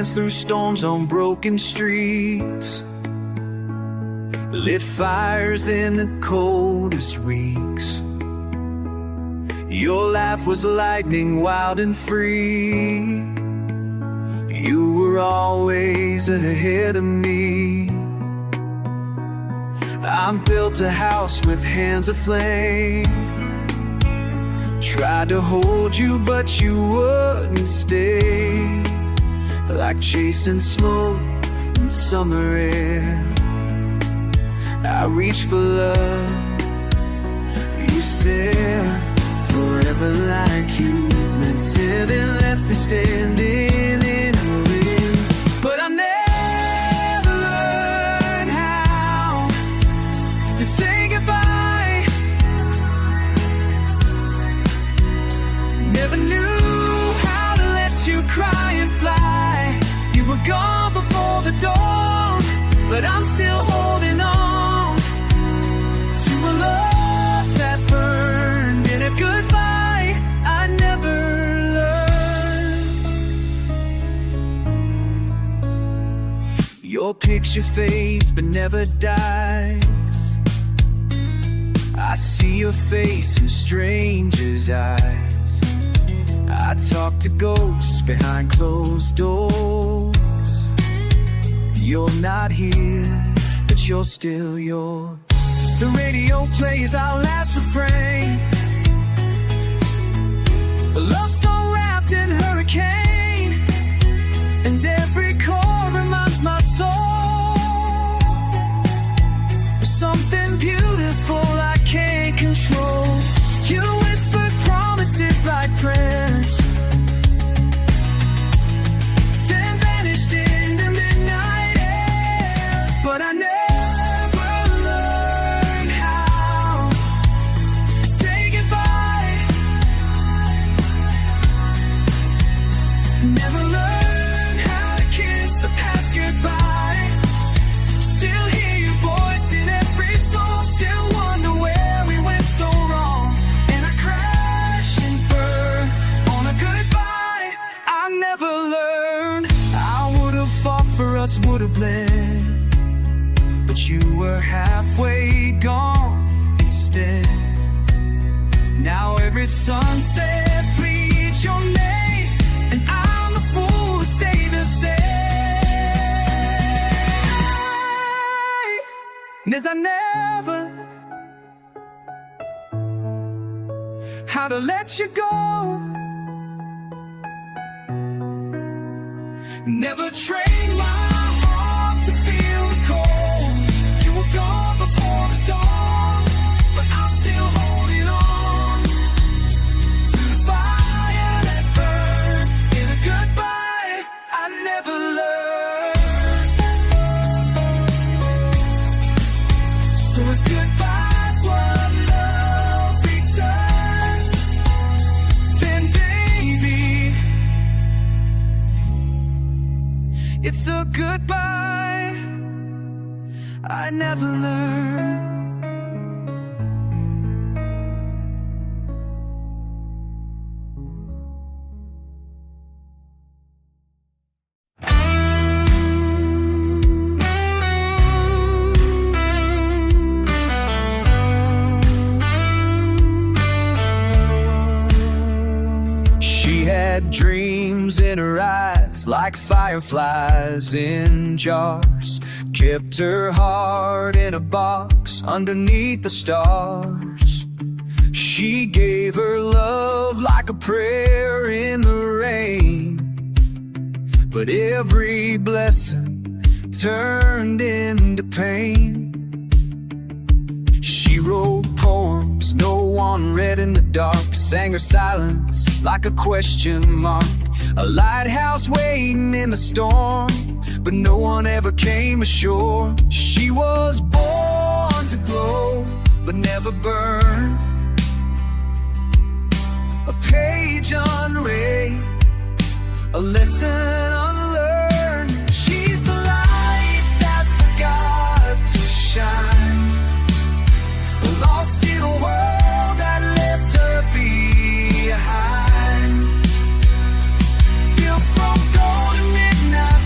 dance through storms on broken streets, lit fires in the coldest weeks. Your life was lightning, wild and free. You were always ahead of me. I built a house with hands aflame, tried to hold you but you wouldn't stay. Like chasing smoke in summer air, I reached for love. You said forever like you meant it, and left me standing in a wind. But I never learned how to say goodbye. Never knew how to let you cry and fly. You were gone before the dawn, but I'm still holding on to a love that burned in a goodbye I never learned. Your picture fades but never dies. I see your face in strangers' eyes. I talk to ghosts behind closed doors. You're not here, but you're still yours. The radio plays our last refrain, a love song wrapped in hurricane, and every chord reminds my soul of something beautiful I can't control. You whispered promises like prayers, then vanished in the midnight air. But I never learned how to say goodbye. Never learned how to kiss the past goodbye. Still hear your voice in every song, still wonder where we went so wrong. And I crash and burn on a goodbye I never learned. I would've fought for us, would've bled, but you were halfway gone instead. Now every sunset bleeds your name, and I'm the fool to stay the same. As I never how to let you go, never trained my heart to feel the cold. You were gone before the dawn, but I'm still holding on to the fire that burned in a goodbye I never learned. So if goodbye's what love returns, then baby, it's a goodbye I never learned. She had dreams in her eyes like fireflies in jars, kept her heart in a box underneath the stars. She gave her love like a prayer in the rain, but every blessing turned into pain. She wrote poems no one read in the dark, sang her silence like a question mark, a lighthouse waiting in the storm, but no one ever came ashore. She was born to glow, but never burn, a page unread, a lesson unlearned. She's the light that forgot to shine, lost in a world that left her behind. Built from golden midnight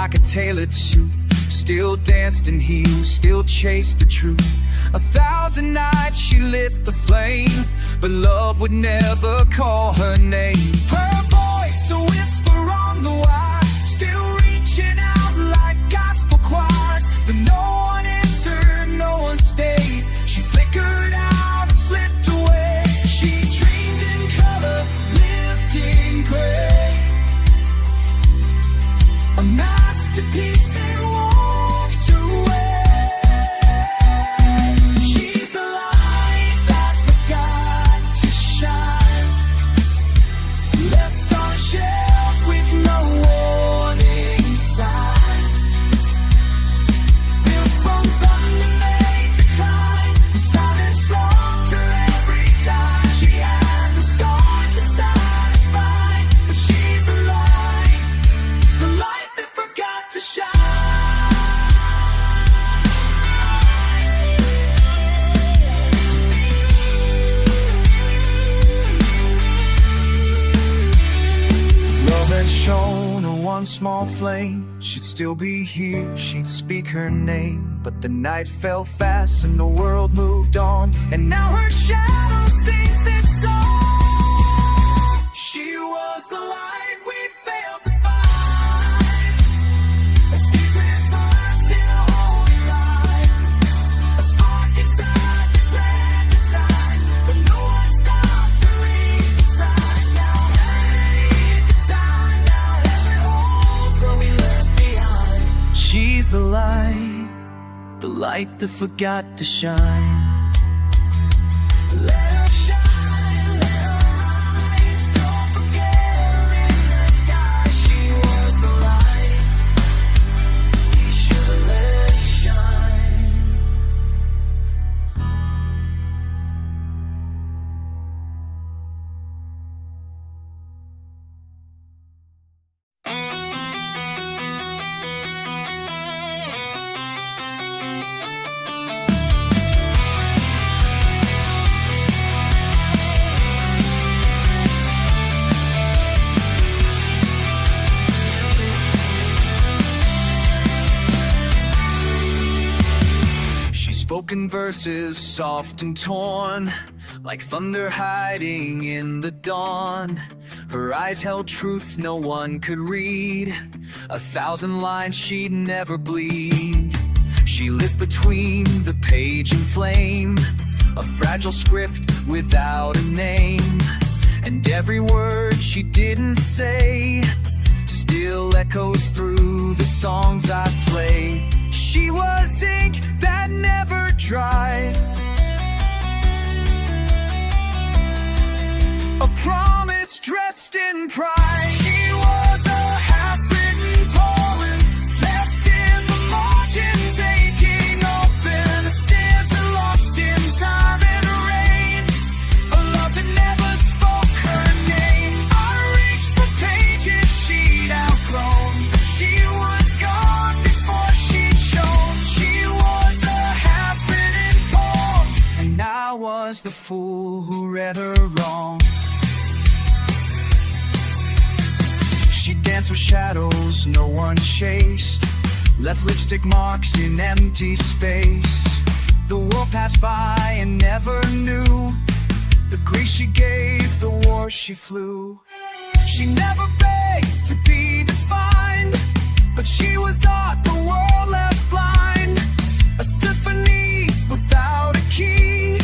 like a tailored suit. Still danced in heels, still chased the truth. 1,000 nights she lit the flame, but love would never call her name. Her voice, a whisper on the wire, still reaching out like gospel choirs. But no one answered, no one stayed. She flickered out and slipped away. She dreamed in color, lived in gray, a masterpiece that walked away. She's the light that forgot to shine, left on a shelf with no warning sign. Built from thunder made to climb, the silence rocked her every time. She had the stars inside her spine, but she's the light that forgot to shine. If love had shown her one small flame, she'd still be here, she'd speak her name. But the night fell fast and the world moved on, and now her shadow sings this song. She was the light we failed to find, a secret verse in a holy rhyme, a spark inside the grand design. But no one stopped to read the sign. Now read the sign, now heaven holds what we left behind. She's the light that forgot to shine. Let her shine, let her rise. Don't forget her in the sky. She was the light, you should let her shine. Spoken verses, soft and torn, like thunder hiding in the dawn. Her eyes held truth no one could read, 1,000 lines she'd never bleed. She lived between the page and flame, a fragile script without a name. And every word she didn't say still echoes through the songs I play. She was ink that never dried, a promise dressed in pride. She was a half-written poem, left in the margins, aching open, a stanza lost in time and rain, a love that never spoke her name. I reached for pages she'd outgrown, she was gone before she'd shown. She was a half-written poem, and I was the fool who read her wrong. She danced with shadows no one chased, left lipstick marks in empty space. The world passed by and never knew the grief she gave, the war she flew. She never begged to be defined, but she was art the world left blind, a symphony without a key,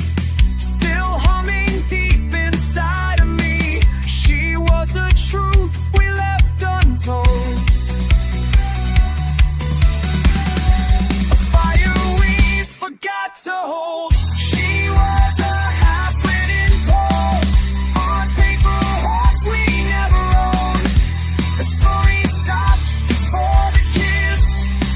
still humming deep inside of me. She was a truth we left untold, a fire we forgot to hold. She was a half-written poem, on paper hearts we never owned. The story stopped before the kiss,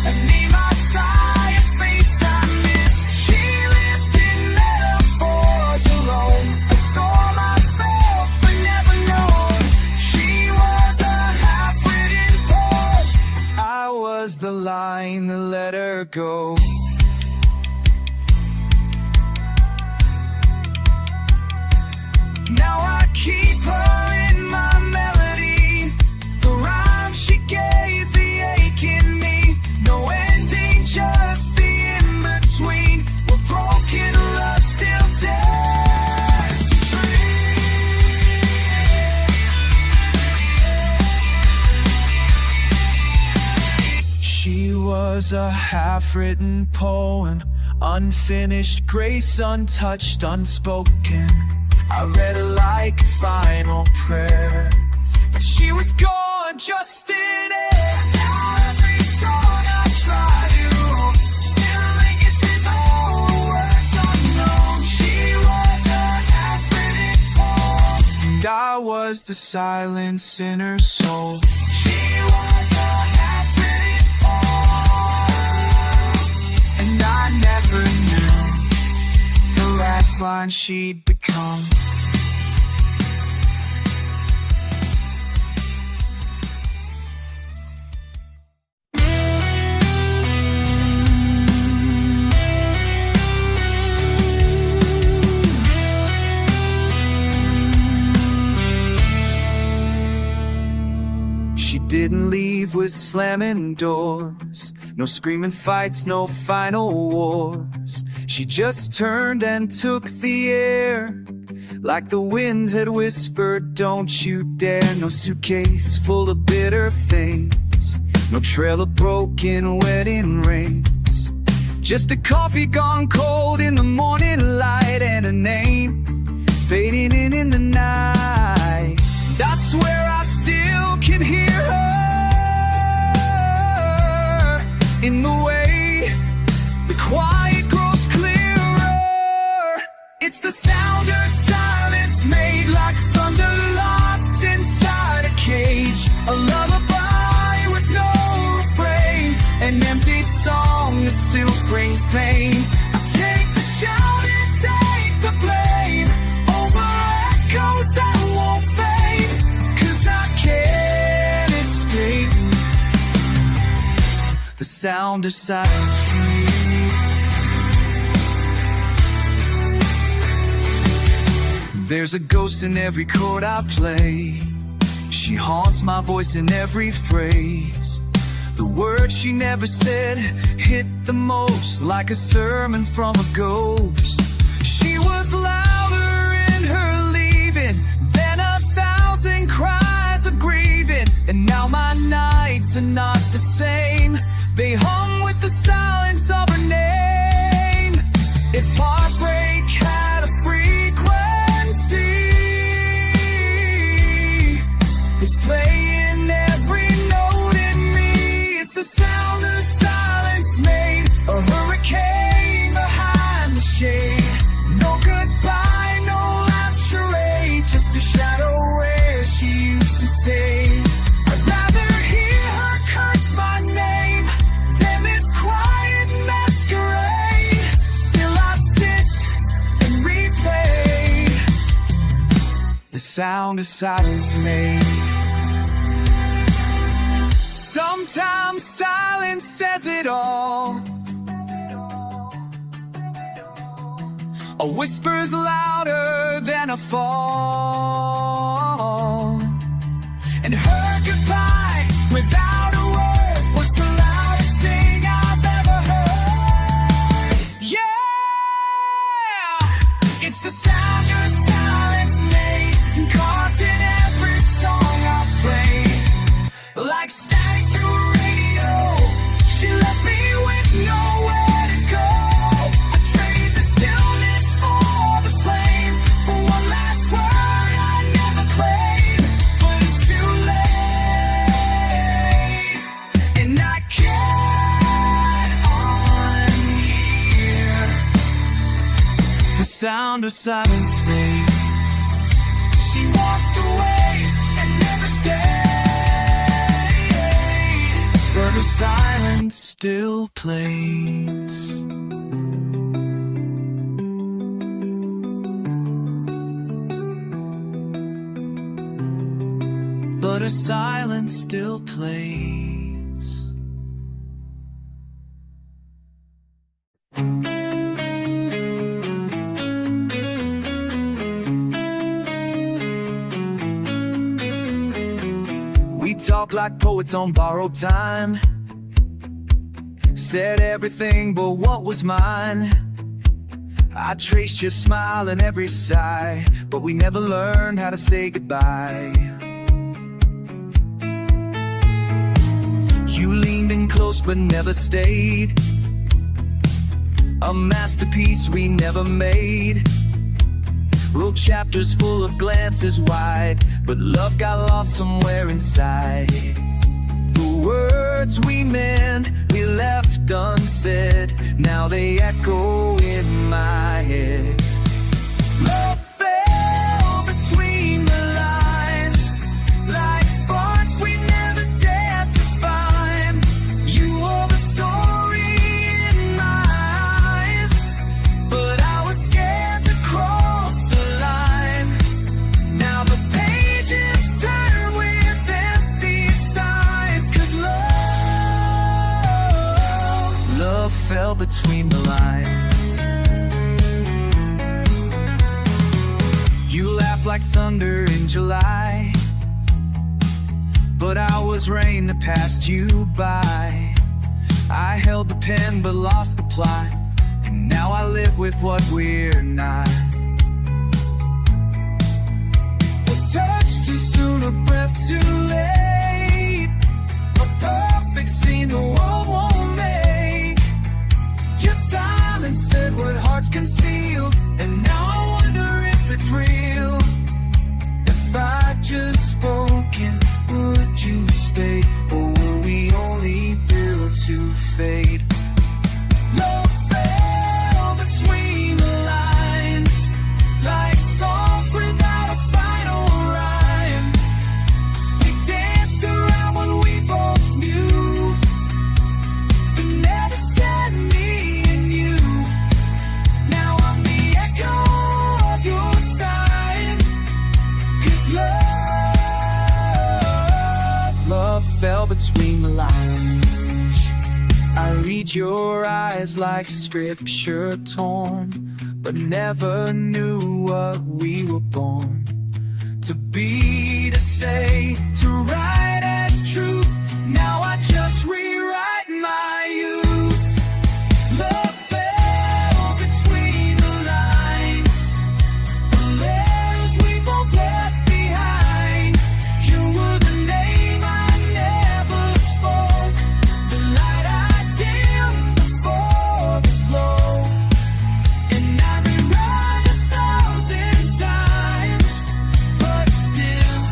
and me, my sigh, a face I miss. She lived in metaphors alone, a storm I felt but never known. She was a half-written poem, I was the line that let her go. Now I keep her in my melody, the rhyme she gave, the ache in me. was a half-written poem, unfinished grace, untouched, unspoken. I read it like a final prayer, but she was gone just in air. Now every song I try to still lingers with all the words unknown. She was a half-written poem, and I was the silence in her soul. She was a half-written poem, and I never knew the last line she'd become. She didn't leave with slamming doors, no screaming fights, no final wars. She just turned and took the air, like the wind had whispered, don't you dare. No suitcase full of bitter things, no trail of broken wedding rings, just a coffee gone cold in the morning light, and a name fading in the night. And I swear I still can hear her in the way the quiet grows clearer. It's the sound her silence made, like thunder locked inside a cage. A lullaby with no refrain, an empty song that still brings pain. I take the shout and take the blame over echoes that won't fade, 'cause I can't escape the sound of silence. There's a ghost in every chord I play. She haunts my voice in every phrase. The words she never said hit the most, like a sermon from a ghost. She was louder in her leaving than 1,000 cries of grieving. And now my nights are not the same, they hum with the silence of her name. If heartbreak had a frequency, it's playing every note in me. It's the sound of silence made, a hurricane behind the shade. No goodbye, no last charade, just a shadow where she used to stay. I'd rather hear her curse my name than this quiet masquerade. Still I sit and replay the sound of silence made. Sometimes silence says it all. A whisper's louder than a fall. And her goodbye without a word was the loudest thing I've ever heard. Yeah! It's the sound your silence made, carved in every song I've played. Like static through a radio, she left me with nowhere to go. I trade the stillness for the flame, for one last word I never claimed. But it's too late, and I can't unhear the sound of silence made. She walked away and never stayed, but her silence still plays. But her silence still plays. We talk like poets on borrowed time, said everything but what was mine. I traced your smile in every sigh, but we never learned how to say goodbye. You leaned in close but never stayed, a masterpiece we never made. Wrote chapters full of glances wide, but love got lost somewhere inside. The words we meant, we left unsaid, now they echo in my head. Love fell between the lines, like sparks we never dared to find. You were the story in my eyes, but I was scared to cross the line. Now the pages turn with empty signs, 'cause love fell between the lines. You laughed like thunder in July, but I was rain that passed you by. I held the pen but lost the plot, and now I live with what we're not. A touch too soon, a breath too late, a perfect scene the world won't make. Your silence said what hearts conceal, and now I wonder if it's real. If I'd just spoken, would you stay, or were we only built to fade? Love fell between the lines, like songs without a final rhyme. We danced around what we both knew, but never said me and you. Now I'm the echo of your sign, 'cause love fell between the lines. I read your eyes like scripture torn, but never knew what we were born to be, to say, to write as truth. Now I just rewrite my youth. Love fell between the lines, the letters we both left behind. You were the name I never spoke, the light I dimmed before the glow. And I rewrite 1,000 times, but still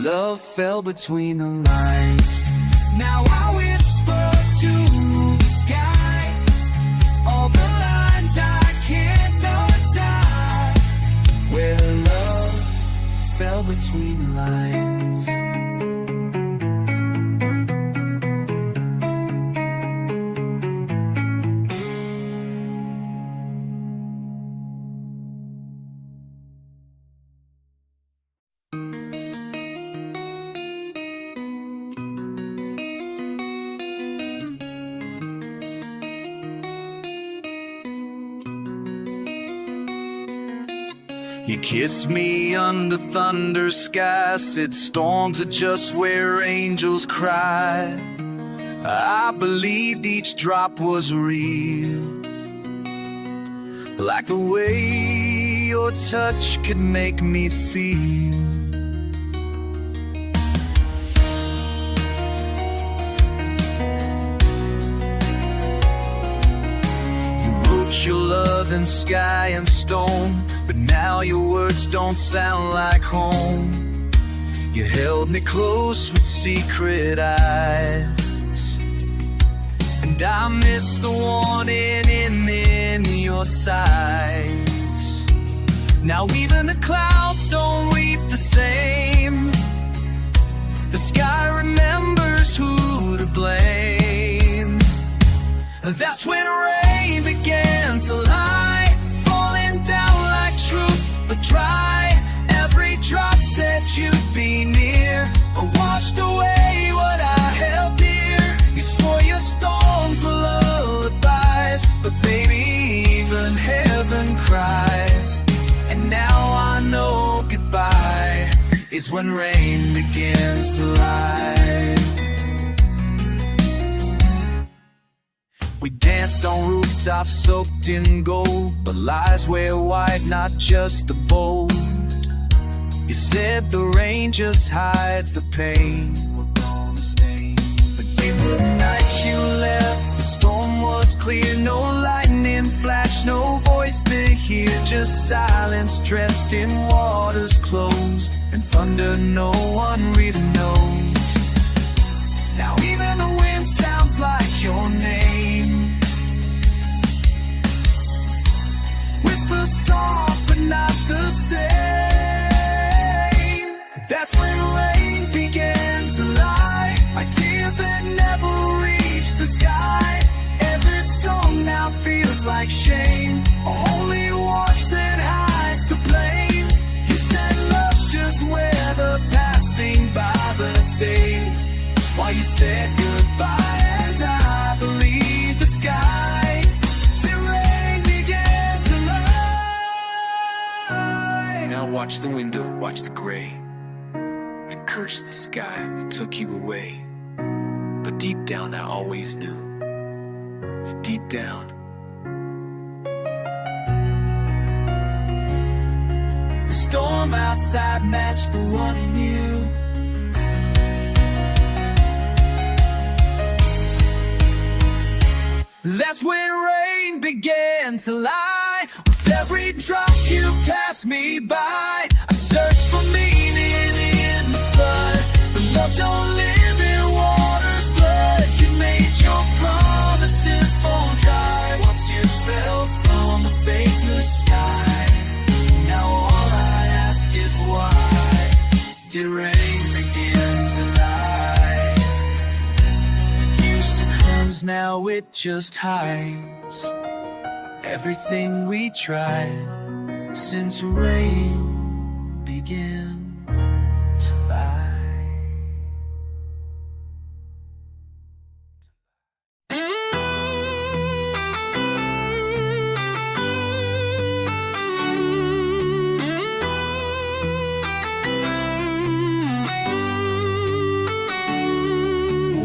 love fell between the lines. Now I whisper to the sky all the lines I can't untie, where love fell between the lines. You kissed me under thunder skies, said storms are just where angels cry. I believed each drop was real, like the way your touch could make me feel. You wrote your love in sky and stone, but now your words don't sound like home. You held me close with secret eyes, and I miss the warning in your sighs. Now even the clouds don't weep the same. The sky remembers who to blame. That's when rain began to lie, falling down like truth, but dry. Every drop said you'd be near, or washed away what I held dear. You swore your storms were lullabies, but baby, even heaven cries. And now I know goodbye is when rain begins to lie. We danced on rooftops soaked in gold, but lies wear white, not just the bold. You said the rain just hides the pain. the stain. But the night you left, the storm was clear. No lightning flash, no voice to hear. Just silence dressed in water's clothes, and thunder no one really knows. Now even the wind sounds like your name. Whisper soft but not the same. That's when rain began to lie, like tears that never reach the sky. Every storm now feels like shame, a holy watch that hides the blame. You said love's just where the passing by the state, while you said goodbye, and I believed the sky till rain began to lie. Now watch the window, watch the gray, and curse the sky that took you away. But deep down I always knew, deep down, the storm outside matched the one in you. That's when rain began to lie. With every drop you passed me by, I searched for meaning in the flood. But love don't live in water's blood. You made your promises fall dry, while tears fell from the faithless sky. Now all I ask is why did rain begin to lie? It used to close, now it just hides everything we tried since rain began to lie.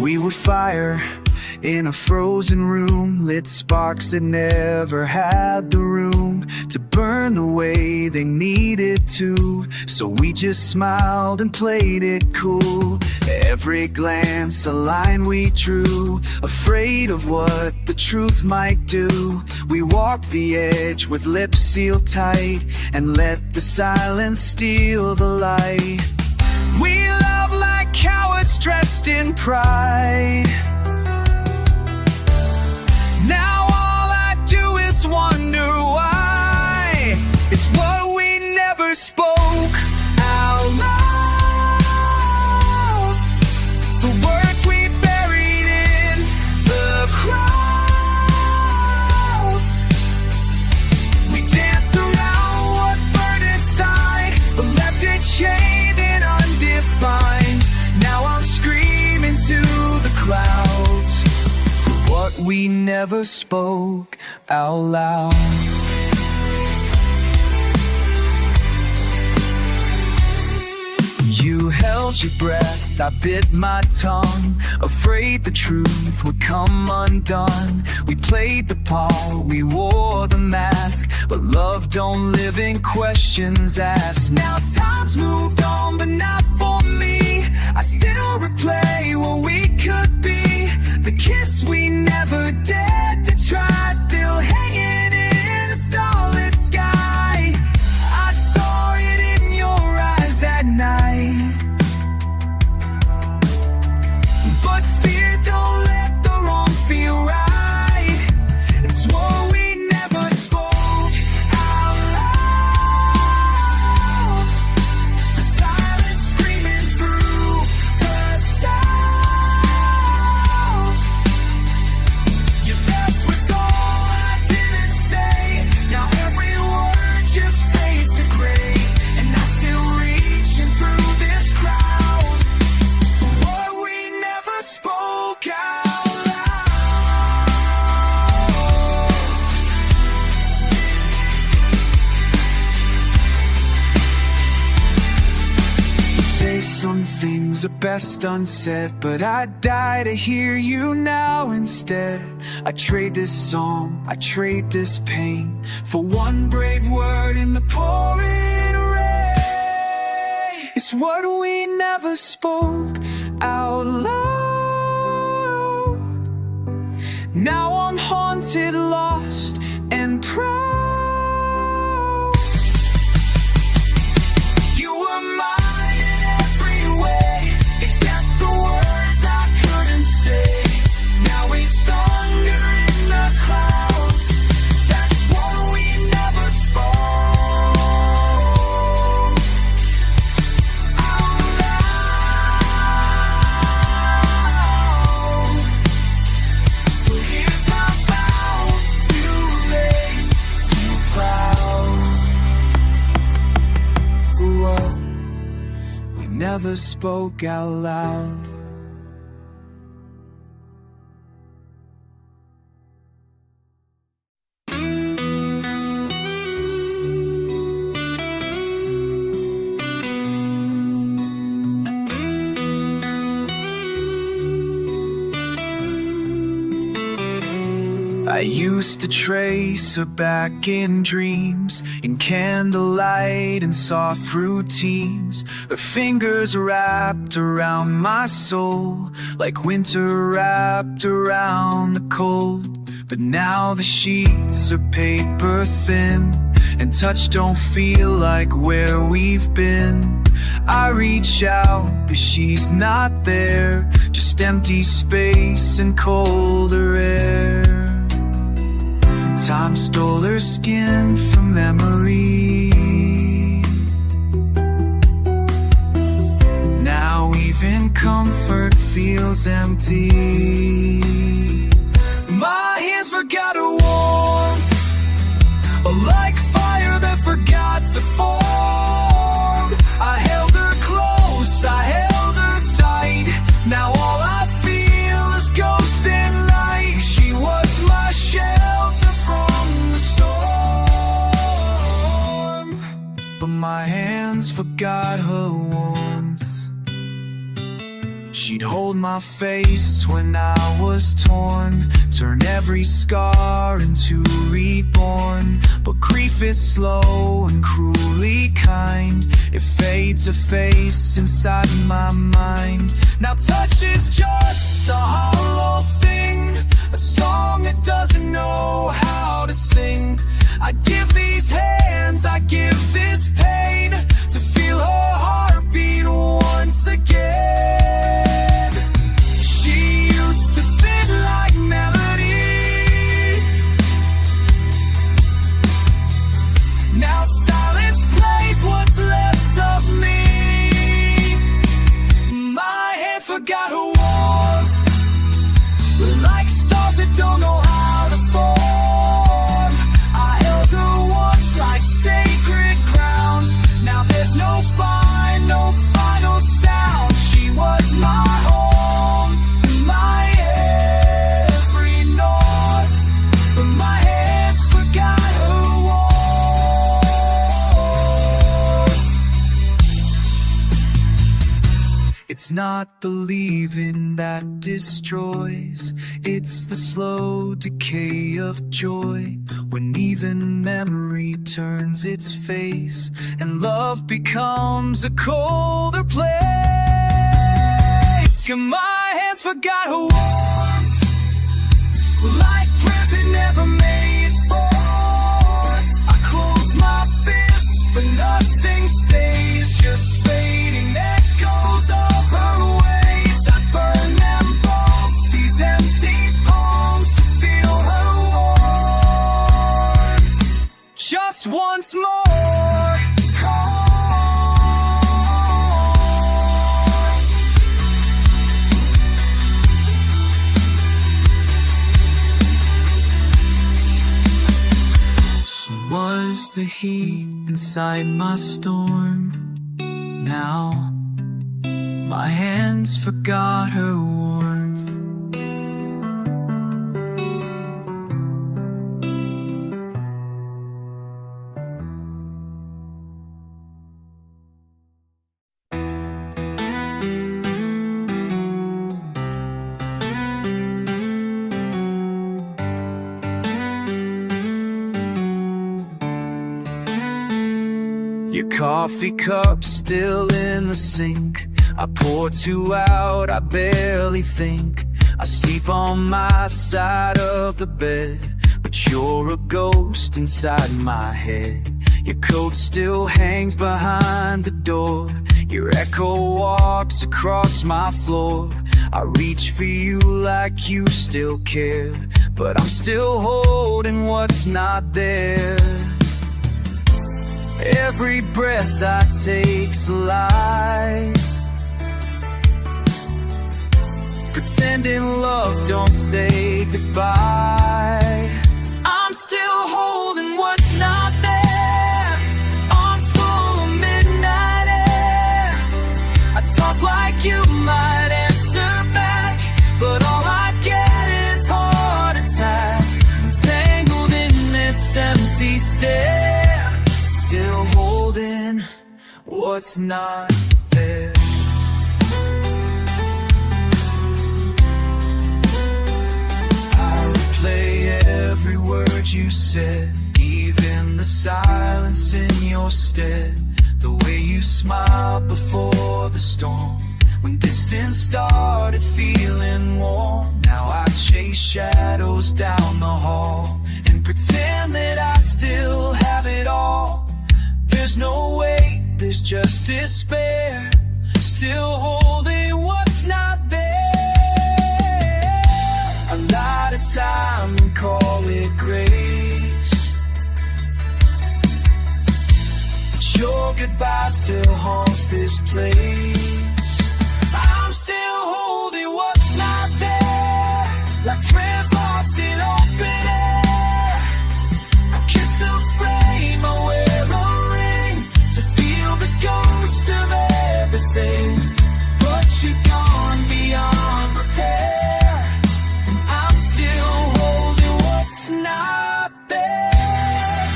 We were fire in a frozen room, lit sparks that never had the room to burn the way they needed to. So we just smiled and played it cool. Every glance a line we drew, afraid of what the truth might do. We walked the edge with lips sealed tight, and let the silence steal the light. We love like cowards dressed in pride. Now all I do is wonder why. It's what we never spoke out loud, the words we buried in the crowd. We danced around what burned inside, but left it chained and undefined. Now I'm screaming to the clouds for what we never spoke out loud. You held your breath, I bit my tongue, afraid the truth would come undone. We played the part, we wore the mask, but love don't live in questions asked. Now time's moved on, but not for me. I still replay what we could be, the kiss we never dared to try, still hanging in a starlit sky. I saw it in your eyes that night, but fear don't let the wrong feel right. It's what we never spoke out loud, the silence screaming through the sound. You left with all I didn't say, now every word just fades to gray. And I'm still reaching through this crowd for what we never spoke out loud. Say some things are best unsaid, but I'd die to hear you now instead. I trade this song, I trade this pain for one brave word in the pouring rain. It's what we never spoke out loud. Now I'm haunted, lost, and proud. You were mine in every way, except the words I couldn't say. Now it's thunder in the clouds. That's what we never spoke out loud. So here's my vow, too late, too proud. For what we never spoke out loud. I used to trace her back in dreams, in candlelight and soft routines. Her fingers wrapped around my soul, like winter wrapped around the cold. But now the sheets are paper thin, and touch don't feel like where we've been. I reach out, but she's not there, just empty space and colder air. Time stole her skin from memory. Now even comfort feels empty. My hands forgot her warmth, like fire that forgot to form. I held her close, I held her tight. Now all I feel is ghost and night. She was my shelter from the storm, but my hands forgot her warmth. She'd hold my face when I was torn, turn every scar into reborn. But grief is slow and cruelly kind, it fades a face inside my mind. Now touch is just a hollow thing, a song that doesn't know how to sing. I give these hands, I give this pain, to feel her heartbeat once again. She used to fit like melody. Now silence plays what's left of me. My hands forgot her warmth, like stars that don't know how to form. I held her once like sacred ground. Now there's no final sound. She was my home, my every north, but my hands forgot her warmth. It's not the leaving that destroys, it's the slow decay of joy, when even memory turns its face and love becomes a colder place. And my hands forgot her warmth, like prayers that never made forth. I close my fists, but nothing stays, just fading echoes of her ways. I burn them both, these empty palms, to feel her warmth. Just once more, call. Was the heat inside my storm. Now my hands forgot her warmth. Your coffee cup still in the sink. I pour two out, I barely think. I sleep on my side of the bed, but you're a ghost inside my head. Your coat still hangs behind the door. Your echo walks across my floor. I reach for you like you still care, but I'm still holding what's not there. Every breath I take's alive, pretending love don't say goodbye. I'm still holding what's not there. Arms full of midnight air. I talk like you might answer back, but all I get is heart attack. I'm tangled in this empty stare, still holding what's not there. Play every word you said, even the silence in your stead. The way you smiled before the storm, when distance started feeling warm. Now I chase shadows down the hall and pretend that I still have it all. There's no way, there's just despair, still holding what's not there. A lot of time and call it grace, but your goodbye still haunts this place. I'm still holding what's not there, like prayers lost in open air. I kiss a frame, I wear a ring, to feel the ghost of everything. But you're gone beyond repair. What's not there?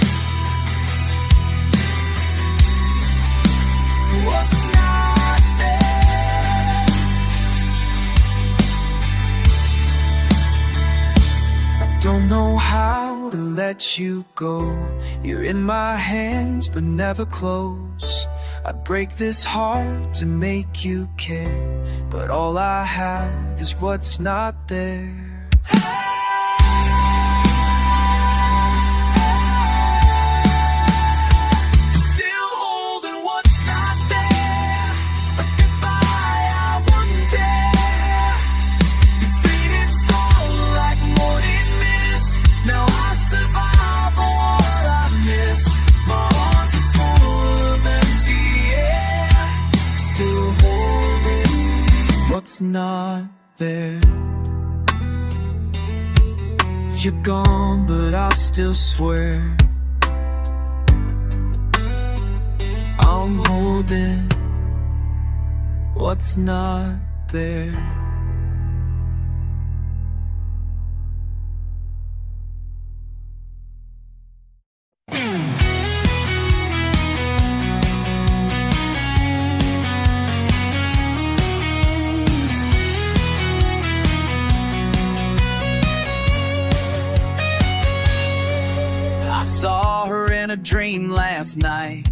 What's not there? I don't know how to let you go. You're in my hands but never close. I break this heart to make you care, but all I have is what's not there. What's not there? You're gone, but I'll still swear I'm holding what's not there. I saw her in a dream last night,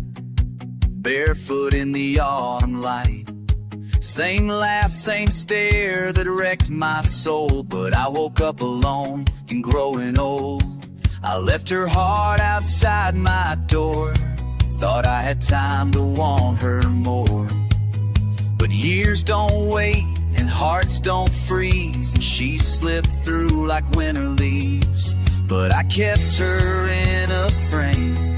barefoot in the autumn light. Same laugh, same stare that wrecked my soul. But I woke up alone and growing old. I left her heart outside my door, thought I had time to want her more. But years don't wait and hearts don't freeze, and she slipped through like winter leaves. But I kept her in a frame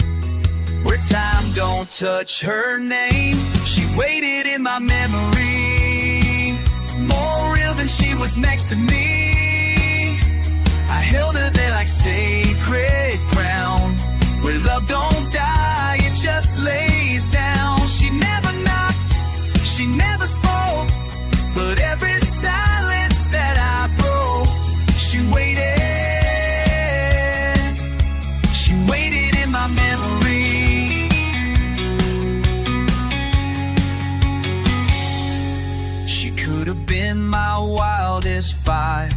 where time don't touch her name. She waited in my memory, more real than she was next to me. I held her there like sacred ground, where love don't die, it just lays down. She never knocked, she never spoke, but every silence that I broke, she waited. She waited in my memory. She could have been my wildest fire,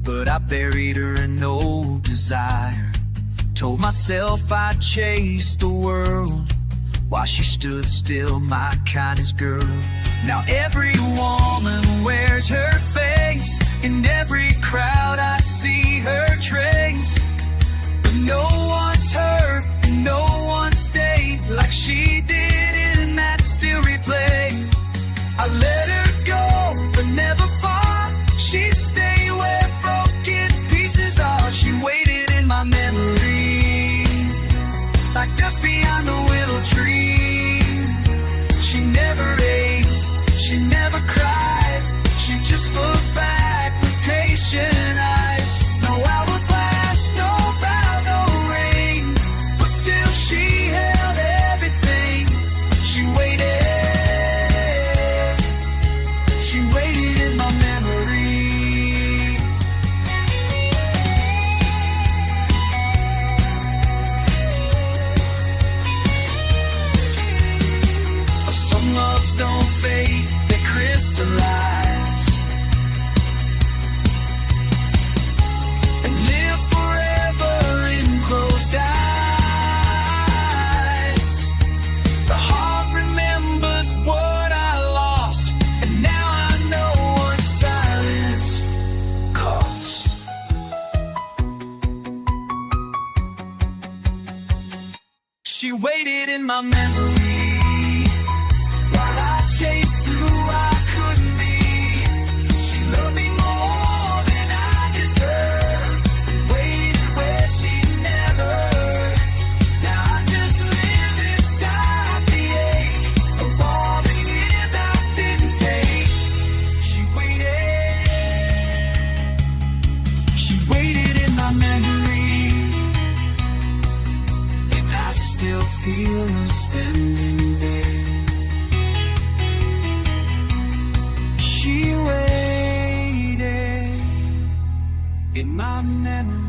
but I buried her in old desire. Told myself I'd chase the world while she stood still, my kindest girl. Now every woman wears her face, In every crowd I see her trace, but no one's hurt and no one stayed like she did in that still replay. I let her go, but never fought. She stayed where broken pieces are. She waited in my memory, like dust behind the willow tree. She never aced, she never cried. She just looked back with patient eyes. No hourglass, no vow, no rain, but still she held everything. She waited in my memory. Some loves don't fade, they crystallize and live forever in closed eyes. The heart remembers what I lost, and now I know what silence cost. She waited in my memory while I chased who I couldn't be. She loved me more than I deserved, waited where she never. Now I just live inside the ache of all the years I didn't take. She waited in my memory, and I still feel her standing there. She waited in my memory.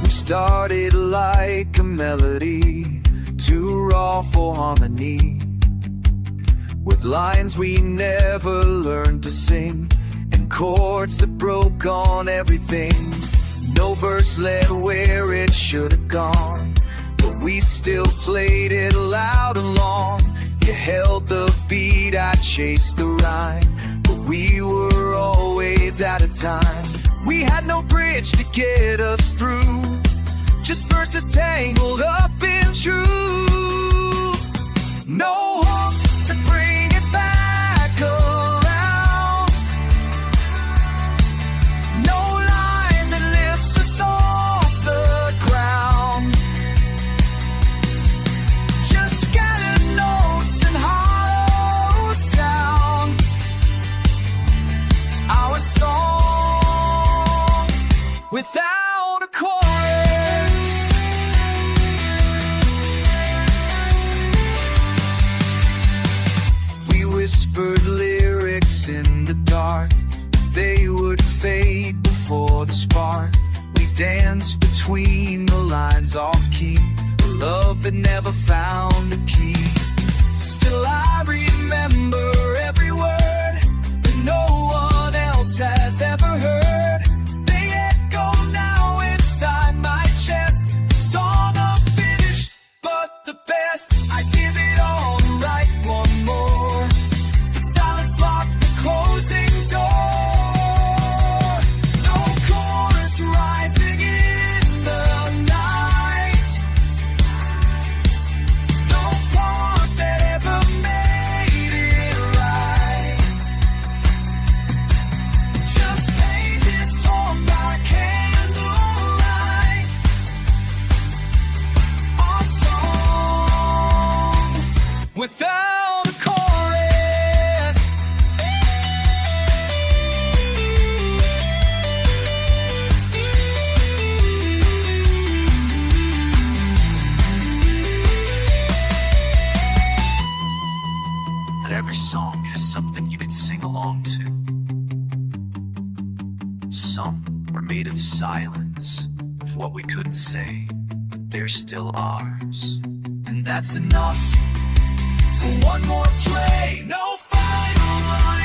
We started like a melody, too raw for harmony, with lines we never learned to sing, and chords that broke on everything. No verse led where it should have gone, but we still played it loud and long. You held the beat, I chased the rhyme, but we were always out of time. We had no bridge to get us through, just verses tangled up in truth. No hope to bring it back around, no line that lifts us off the ground, just scattered notes and hollow sound. Our song without a chorus. Whispered lyrics in the dark, they would fade before the spark. We danced between the lines off key, a love that never found a key. Still I remember every word that no one else has ever heard. They echo now inside my chest, a song unfinished but the best. I give it all to write one more, lock the closing door. No chorus rising in the night, no part that ever made it right. Just pages torn by candlelight. Our song without a chorus. Every song has something you can sing along to. Some were made of silence, of what we couldn't say, but they're still ours. And that's enough for one more play. No final line.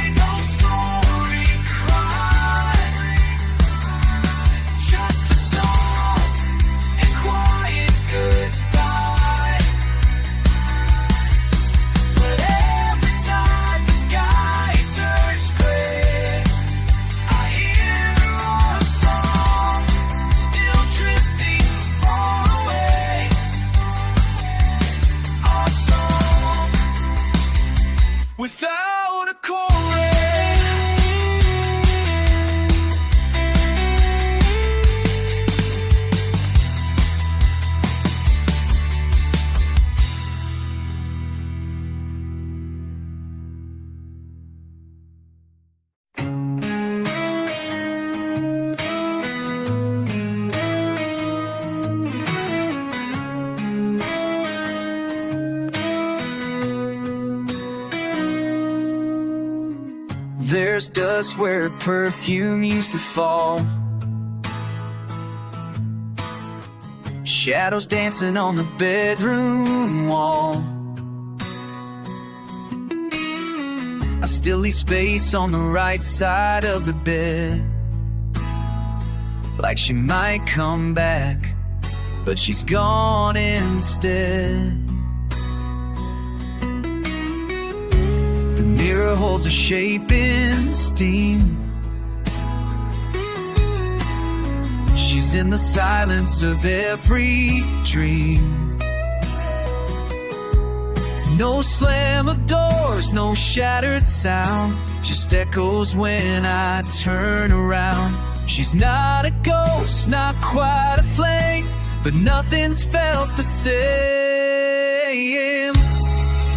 There's dust where perfume used to fall. Shadows dancing on the bedroom wall. I still leave space on the right side of the bed, like she might come back, but she's gone instead. The mirror holds a shape in steam. She's in the silence of every dream. No slam of doors, no shattered sound, just echoes when I turn around. She's not a ghost, not quite a flame, but nothing's felt the same.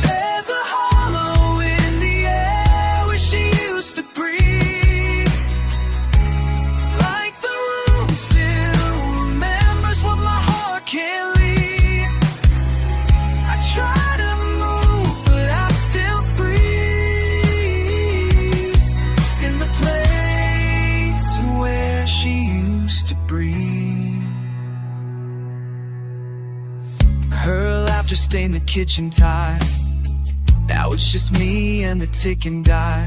There's a hollow in the air where she used to breathe, like the room still remembers what my heart can't leave. I try to move, but I still freeze in the place where she used to breathe. Her laughter stained the kitchen tile. Now it's just me and the ticking die.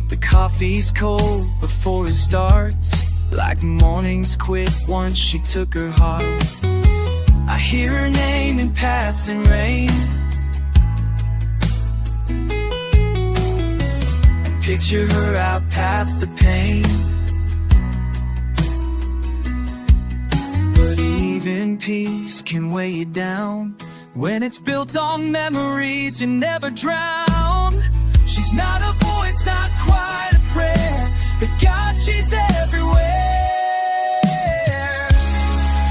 The coffee's cold before it starts, like mornings quit once she took her heart. I hear her name in passing rain, and picture her out past the pain. But even peace can weigh you down when it's built on memories you never drown. She's not a voice, not quite a prayer, but God, she's everywhere.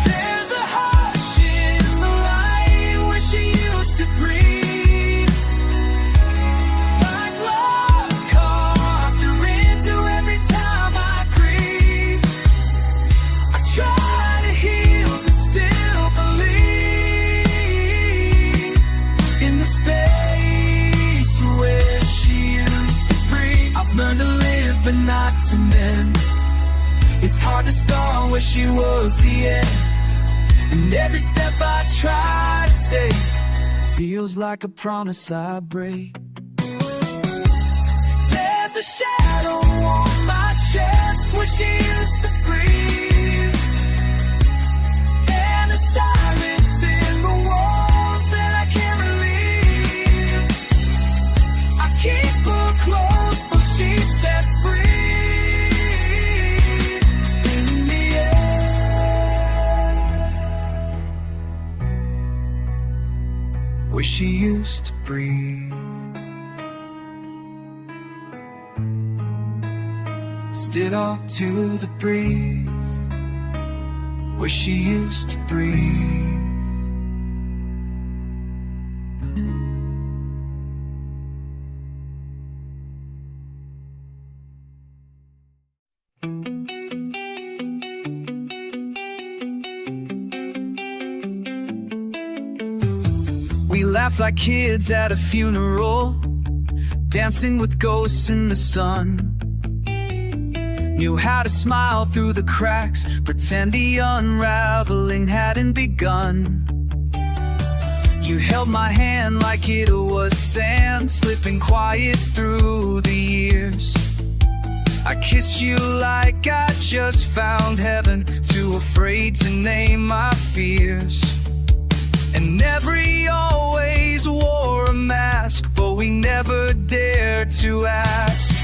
There's a hush in the light where she used to breathe, like love carved her into every time I grieve. I try to heal, but still believe in the space where she used to breathe. I've learned to live, but not to mend. It's hard to start where she was the end, and every step I try to take feels like a promise I break. There's a shadow on my chest where she used to breathe, and a silence in the walls that I can't relieve. I keep her close, but she's set free in the air where she used to breathe. Stood off to the breeze where she used to breathe. We laughed like kids at a funeral, dancing with ghosts in the sun. Knew how to smile through the cracks, pretend the unraveling hadn't begun. You held my hand like it was sand, slipping quiet through the years. I kissed you like I just found heaven, too afraid to name my fears. And every always wore a mask, but we never dared to ask.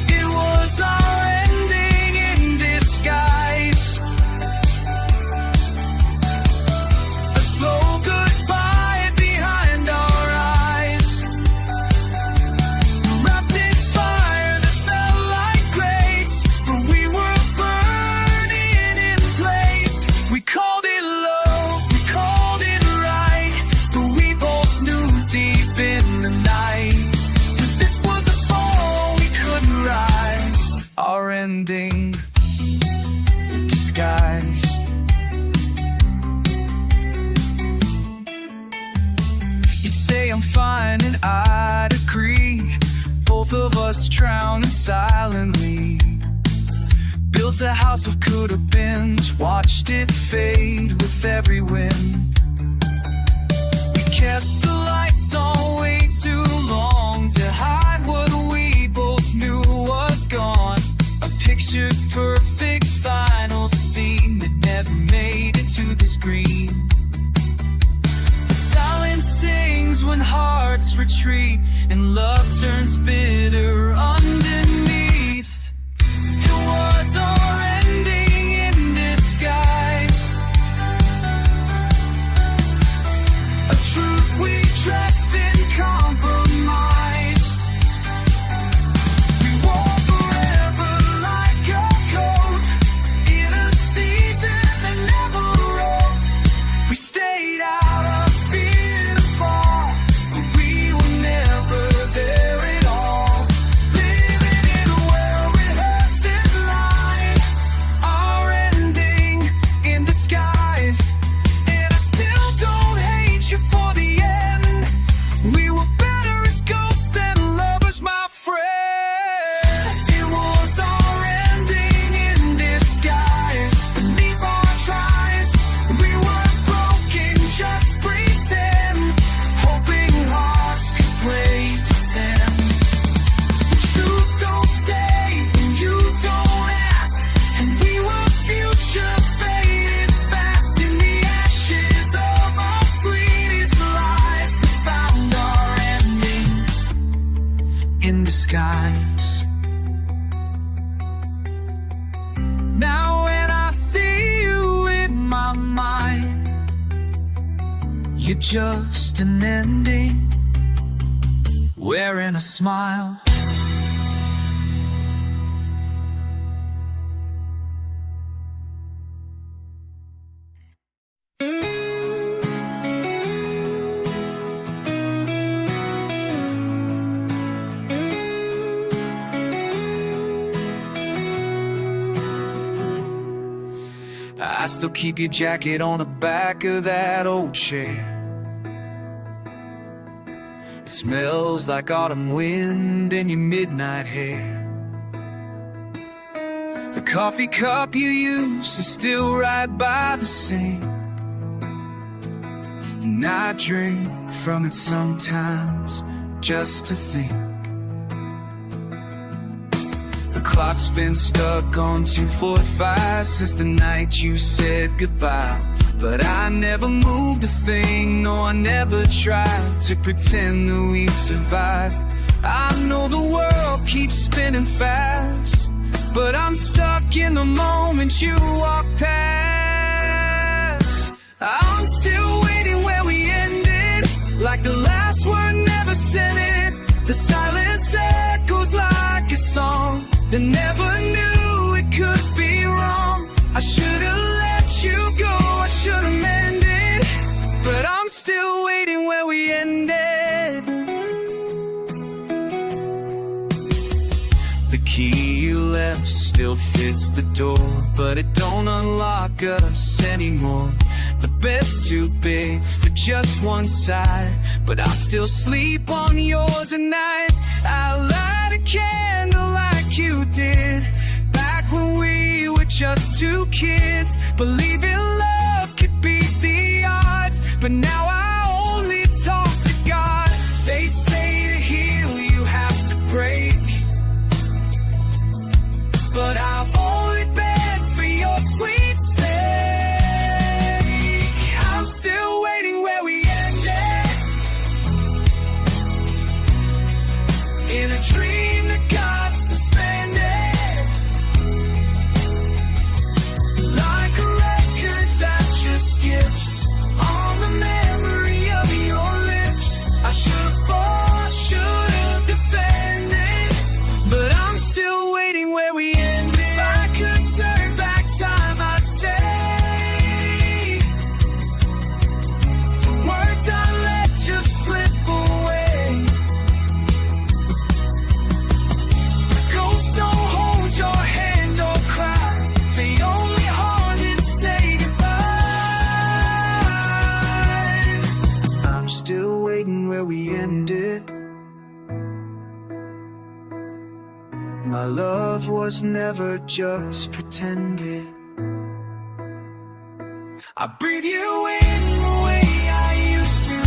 It was our ending in disguise, a slow goodbye behind our eyes, wrapped in fire that felt like grace, but we were burning in place. We called it love, we called it right, but we both knew deep in the night that this was a fall we couldn't rise. Our ending, disguise. You'd say I'm fine and I'd agree, both of us drowning silently. Built a house of could-have-beens, watched it fade with every wind. We kept the lights on way too long to hide what we both knew was gone. A picture-perfect final scene that never made it to the screen. Silence sings when hearts retreat and love turns bitter underneath. It was our ending in disguise, a truth we dressed in compromise. We wore forever like a code in a season that never wrote. We stayed out of fear to fall, but we were never there at all. Living in a well-rehearsed line, our ending in disguise. And I still don't hate you for the end. We were better as ghosts than lovers, my friend. It was our ending in disguise. Beneath our tries, we were broken, just pretend, hoping hearts could play pretend. The truth don't stay when you don't ask, and we were future faded fast. In the ashes of our sweetest lies, we found our ending in disguise. Now when I see you in my mind, you're just an ending, wearing a smile. I still keep your jacket on the back of that old chair. It smells like autumn wind in your midnight hair. The coffee cup you use is still right by the sink, and I drink from it sometimes just to think. The clock's been stuck on 2:45 since the night you said goodbye. But I never moved a thing, no, I never tried to pretend that we survived. I know the world keeps spinning fast, but I'm stuck in the moment you walk past. I'm still waiting where we ended, like the last word never said it. The silence echoes like a song that never knew it could be wrong. I should've let you go, I should've mended, but I'm still waiting where we ended. The key you left still fits the door, but it don't unlock us anymore. The bed's too big for just one side, but I still sleep on yours at night. I light a candle like you did back when we were just two kids, believing love could beat the odds. But now I only talk to God. They say to heal you have to break, but I've only begged for your sweet sake. I'm still waiting where we ended, in a dream that got suspended, like a record that just skips on the memory of your lips. I should've fought, should've defended, but I'm still waiting where we ended. If I could turn back time, I'd say the words I let just slip away. The ghosts don't hold your hand or cry, they only haunt and say goodbye. I'm still waiting where we ended, My love was never just pretended. I breathe you in the way I used to.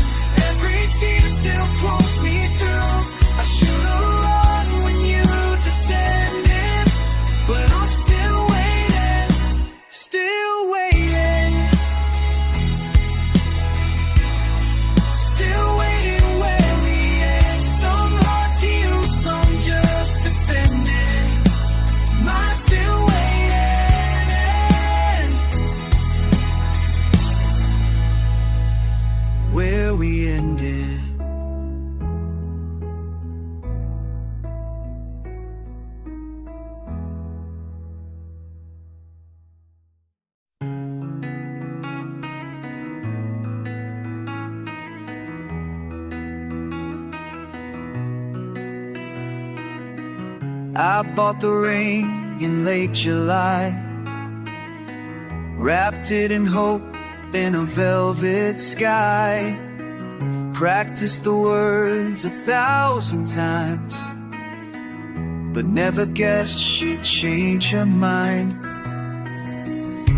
Every tear still pulls me through. I should've run when you descended, but I'm still waiting, still waiting, still waiting where we end. Some hearts heal, some just defended. Mine still waiting, where we ended. I bought the ring in late July, wrapped it in hope in a velvet sky. Practiced the words 1,000 times, but never guessed she'd change her mind.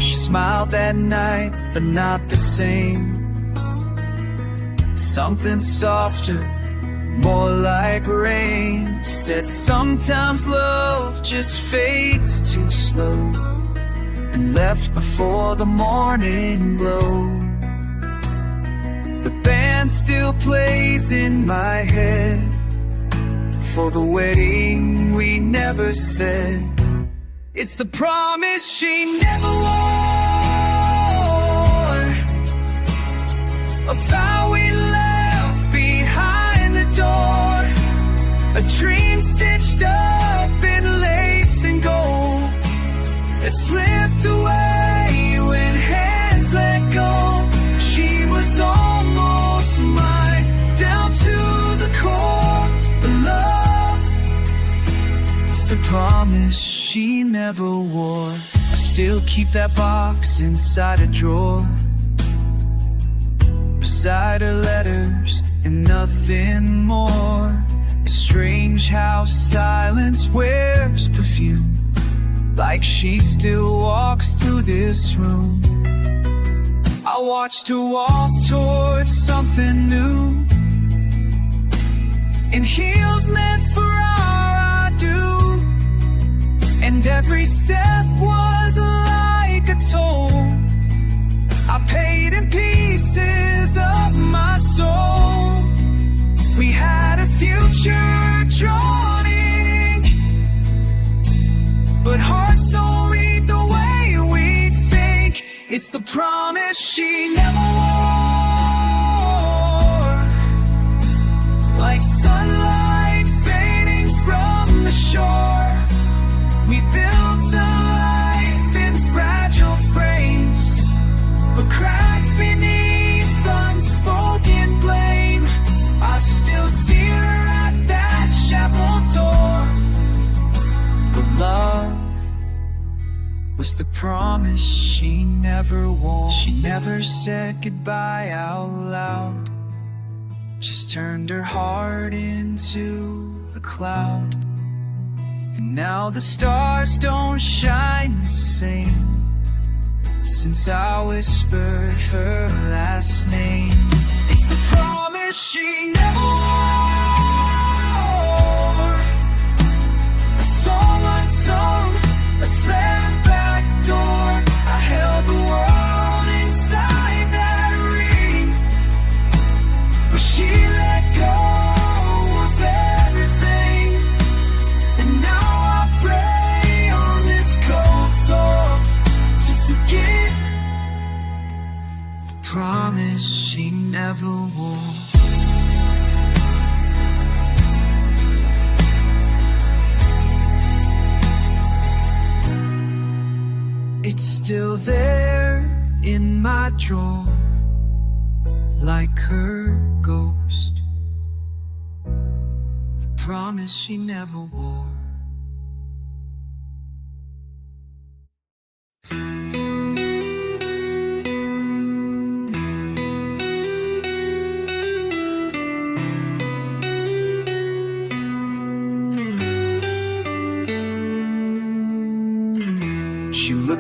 She smiled that night, but not the same. Something softer, more like rain. Said sometimes love just fades too slow, and left before the morning glow. The band still plays in my head for the wedding we never said. It's the promise she never wore, a vow we left behind the door, a dream stitched up in lace and gold that slipped away when hands let go. She was almost mine, down to the core. But love, it's the promise she never wore. I still keep that box inside a drawer, beside her letters and nothing more. It's strange how silence wears perfume, like she still walks through this room. I watched her walk towards something new, in heels meant for our I do, and every step was like a toll. I paid in pieces of my soul. We had a future drawn in, but hearts don't read the way we think. It's the promise she never wore, like sunlight fading from the shore. We built a life in fragile frames, but cracked beneath unspoken blame. I still see her at that chapel door. But love was the promise she never wore. She never said goodbye out loud, just turned her heart into a cloud. And now the stars don't shine the same since I whispered her last name. It's the promise she never wore, a song unsung, a slammed back door. I held the world inside that ring, but she let go of everything. And now I pray on this cold floor to forget the promise she never wore. It's still there in my drawer, like her ghost, the promise she never wore.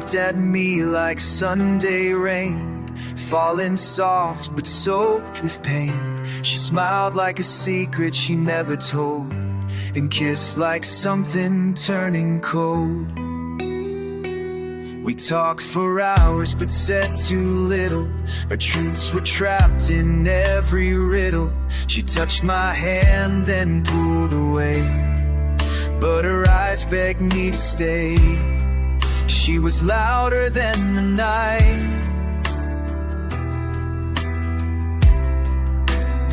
looked at me like Sunday rain, falling soft but soaked with pain. She smiled like a secret she never told, and kissed like something turning cold. We talked for hours but said too little. Our truths were trapped in every riddle. She touched my hand then pulled away, but her eyes begged me to stay. She was louder than the night.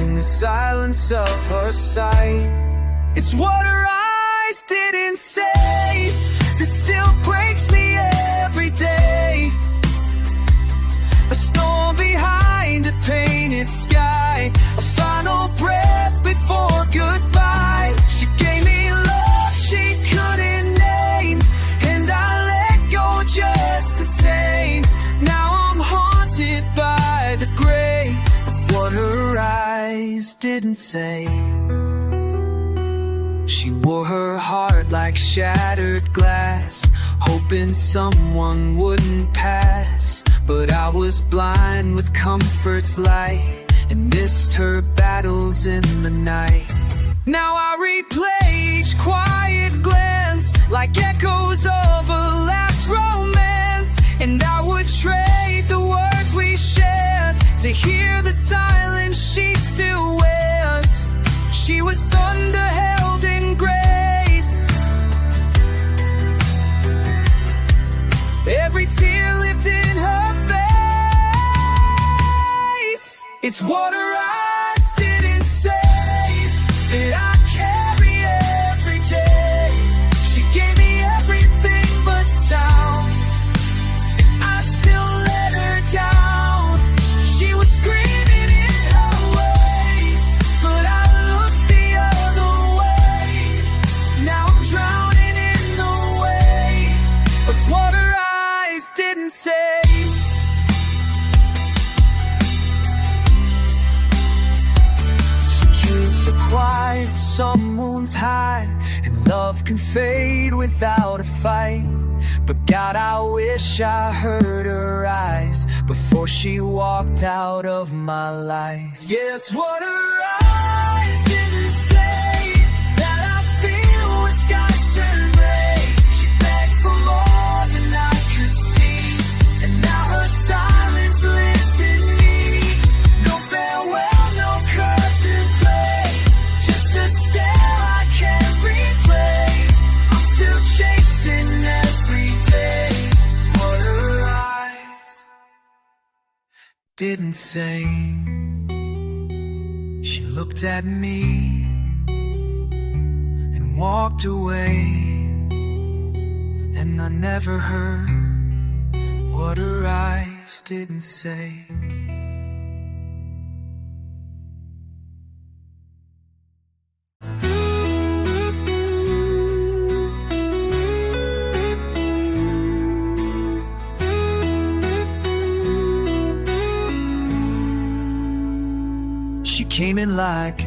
In the silence of her sight, it's what her eyes didn't say that still breaks me every day. A storm behind a painted sky, a final breath before goodbye. She gave me love she couldn't name, and I let go just the same. Now I'm haunted by the gray of what her eyes didn't say. She wore her heart like shattered glass, hoping someone wouldn't pass. But I was blind with comfort's light, and missed her battles in the night. Now I replay each quiet glance like echoes of a last romance, and I would trade the words we shared to hear the silence she still wears. She was thunder held in grace, every tear lived in her face. It's what her eyes didn't say that I carry every day. She gave me everything but sound, and I still let her down. She was screaming in her way, but I looked the other way. Now I'm drowning in the way of what her eyes didn't say. Some truths are quiet, some wounds hide, and love can fade without a fight. But God, I wish I heard her eyes before she walked out of my life. Yes, what her eyes didn't say that I feel when skies turn gray. She begged for more than I could see, and now her silence lives in me. No farewell, no curtain play, just a stare I can't replay. I'm still chasing every day what her eyes didn't say. She looked at me and walked away, and I never heard what her eyes didn't say. She came in like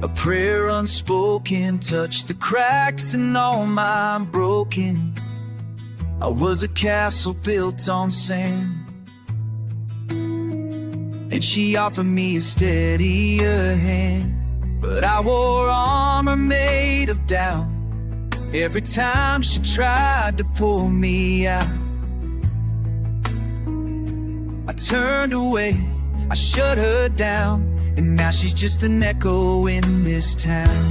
a prayer unspoken, touched the cracks in all my broken. I was a castle built on sand, and she offered me a steadier hand. But I wore armor made of doubt every time she tried to pull me out. I turned away, I shut her down, and now she's just an echo in this town.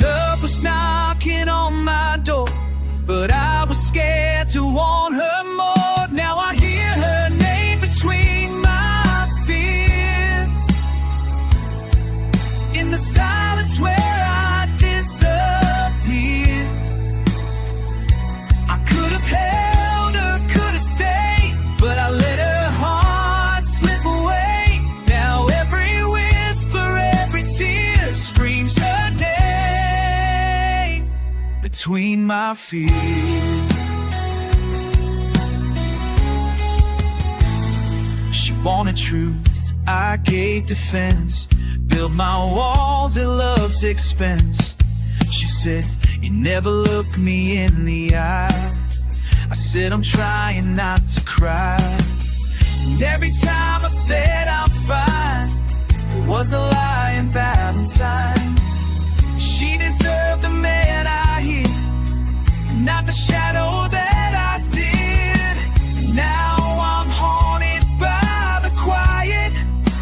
Love was knocking on my door, but I was scared to want her more. Now I hear her name between my fears, in the silence where I disappear. I could have held her, could have stayed, but I let her heart slip away. Now every whisper, every tear screams her name between my fears. She wanted truth, I gave defense, built my walls at love's expense. She said, you never look me in the eye. I said I'm trying not to cry. And every time I said I'm fine, it was a lying Valentine. She deserved the man I hid, not the shadow that I did. Now I'm haunted by the quiet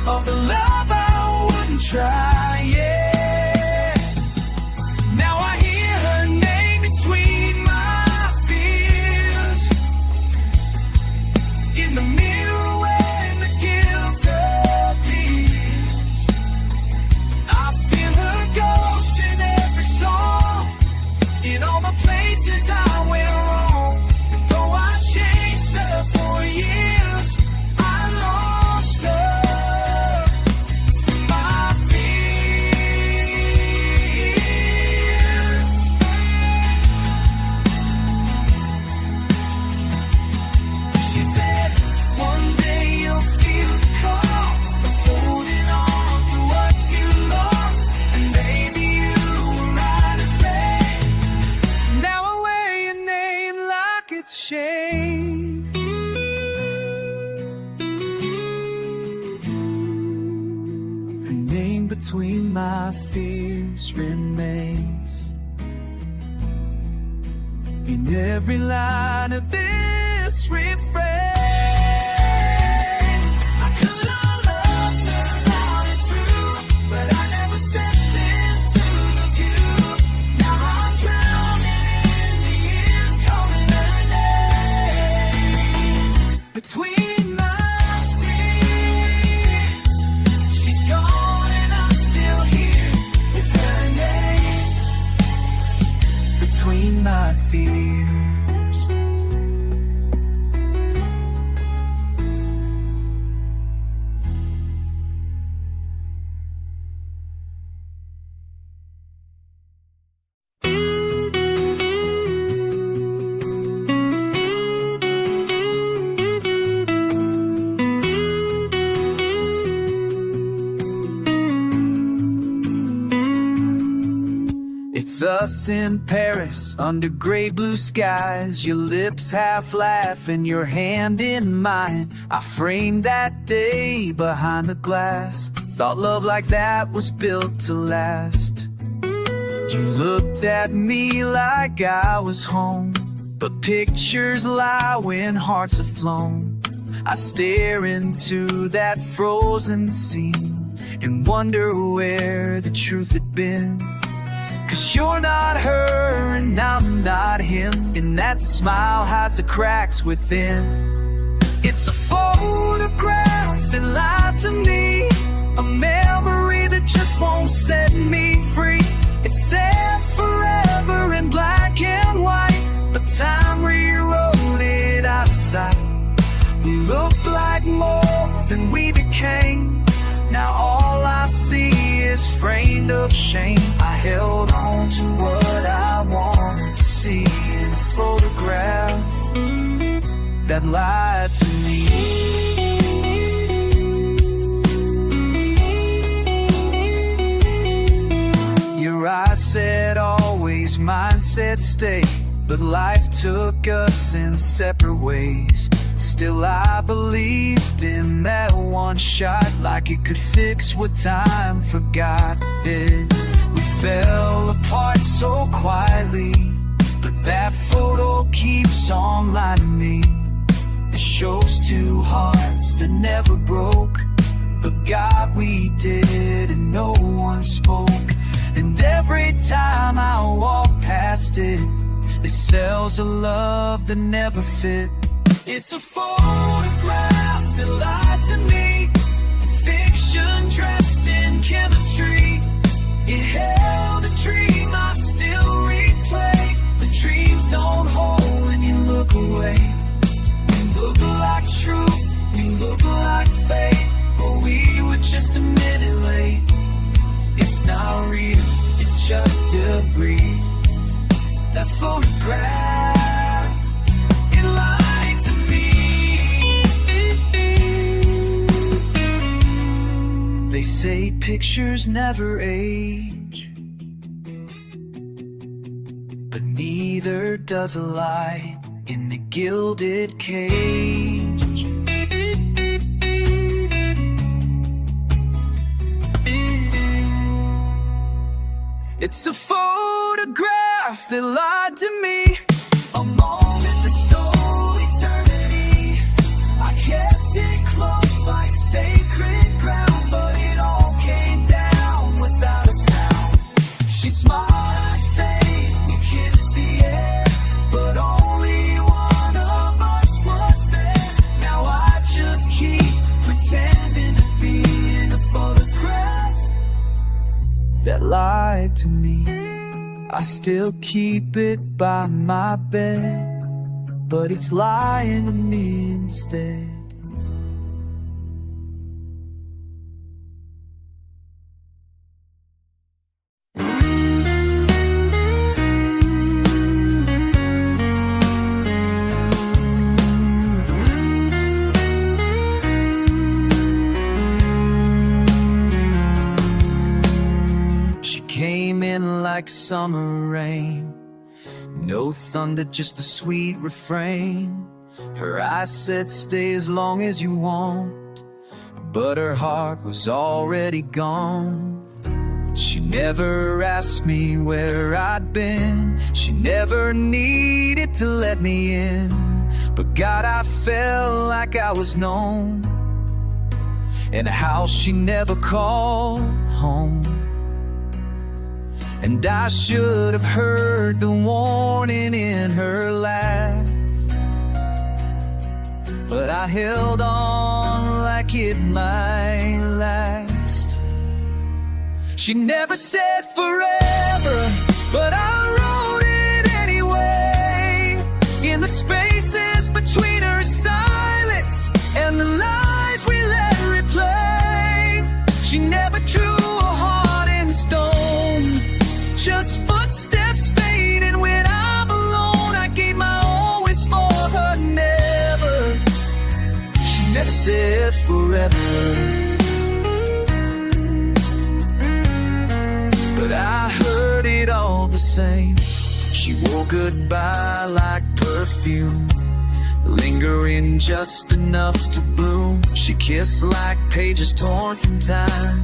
of the love I wouldn't try, yeah. Now I hear her name between my fears, in the mirror when the guilt appears. I feel her ghost in every song, in all the places I went wrong. And though I chased her for years, I lost her to my fears. She said, one day you'll feel the cost of holding on to what you lost, and maybe you were right as rain. Now I wear your name like a chain. Her name between my fears remains in every line of this refrain. I could have loved her loud and true, but I never stepped into the view. Now I'm drowning in the years, calling her name between my fears. She's gone and I'm still here with her name between my fears. It's us in Paris, under gray blue skies. Your lips half laugh and your hand in mine. I framed that day behind the glass. Thought love like that was built to last. You looked at me like I was home, but pictures lie when hearts have flown. I stare into that frozen scene and wonder where the truth had been. 'Cause you're not her and I'm not him, and that smile hides the cracks within. It's a photograph that lied to me, a memory that just won't set me free. It said forever in black and white, but time rewrote it out of sight. We looked like more than we became. Now all I see is framed of shame. I held on to what I wanted to see in a photograph that lied to me. Your eyes said always, mine said stay, but life took us in separate ways. Still I believed in that one shot, like it could fix what time forgot it. We fell apart so quietly, but that photo keeps on lining me. It shows two hearts that never broke, but God, we did and no one spoke. And every time I walk past it, it sells a love that never fit. It's a photograph that lied to me, fiction dressed in chemistry. It held a dream I still replay. The dreams don't hold when you look away. We look like truth, we look like fate, but we were just a minute late. It's not real, it's just debris. That photograph, it lied to me. They say pictures never age, but neither does a lie in a gilded cage. It's a photograph that lied to me, a moment that stole eternity. I kept it close like sacred ground, but it all came down without a sound. She smiled, I stayed, we kissed the air, but only one of us was there. Now I just keep pretending to be in a photograph that lied to me. I still keep it by my bed, but it's lying to me instead. Came in like summer rain, no thunder, just a sweet refrain. Her eyes said stay as long as you want, but her heart was already gone. She never asked me where I'd been, she never needed to let me in, but God, I felt like I was known, in a house she never called home. And I should have heard the warning in her laugh, but I held on like it might last. She never said forever, but I wrote it anyway, in the spaces between her silence and the lies we let her replay. She never drew a heart in stone, just footsteps fading when I'm alone. I gave my always for her never. She never said forever, but I heard it all the same. She wore goodbye like perfume, lingering just enough to bloom. She kissed like pages torn from time,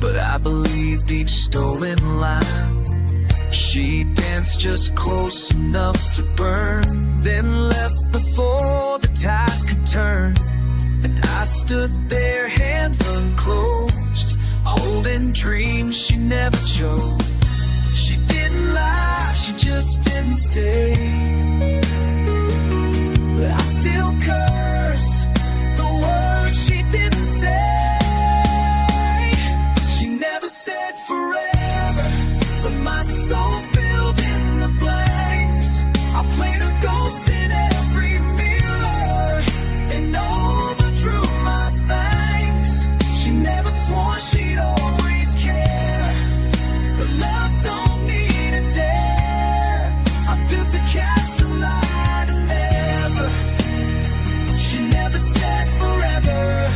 but I believed each stolen line. She danced just close enough to burn, then left before the tides could turn. And I stood there, hands unclosed, holding dreams she never chose. She didn't lie, she just didn't stay, but I still curse the words she didn't say. She never said forever, but my soul filled in the blanks. I played a ghost in every mirror and overdrew my thanks. She never swore she'd always care, but love don't need a dare. I built a castle I'd never. She never said forever,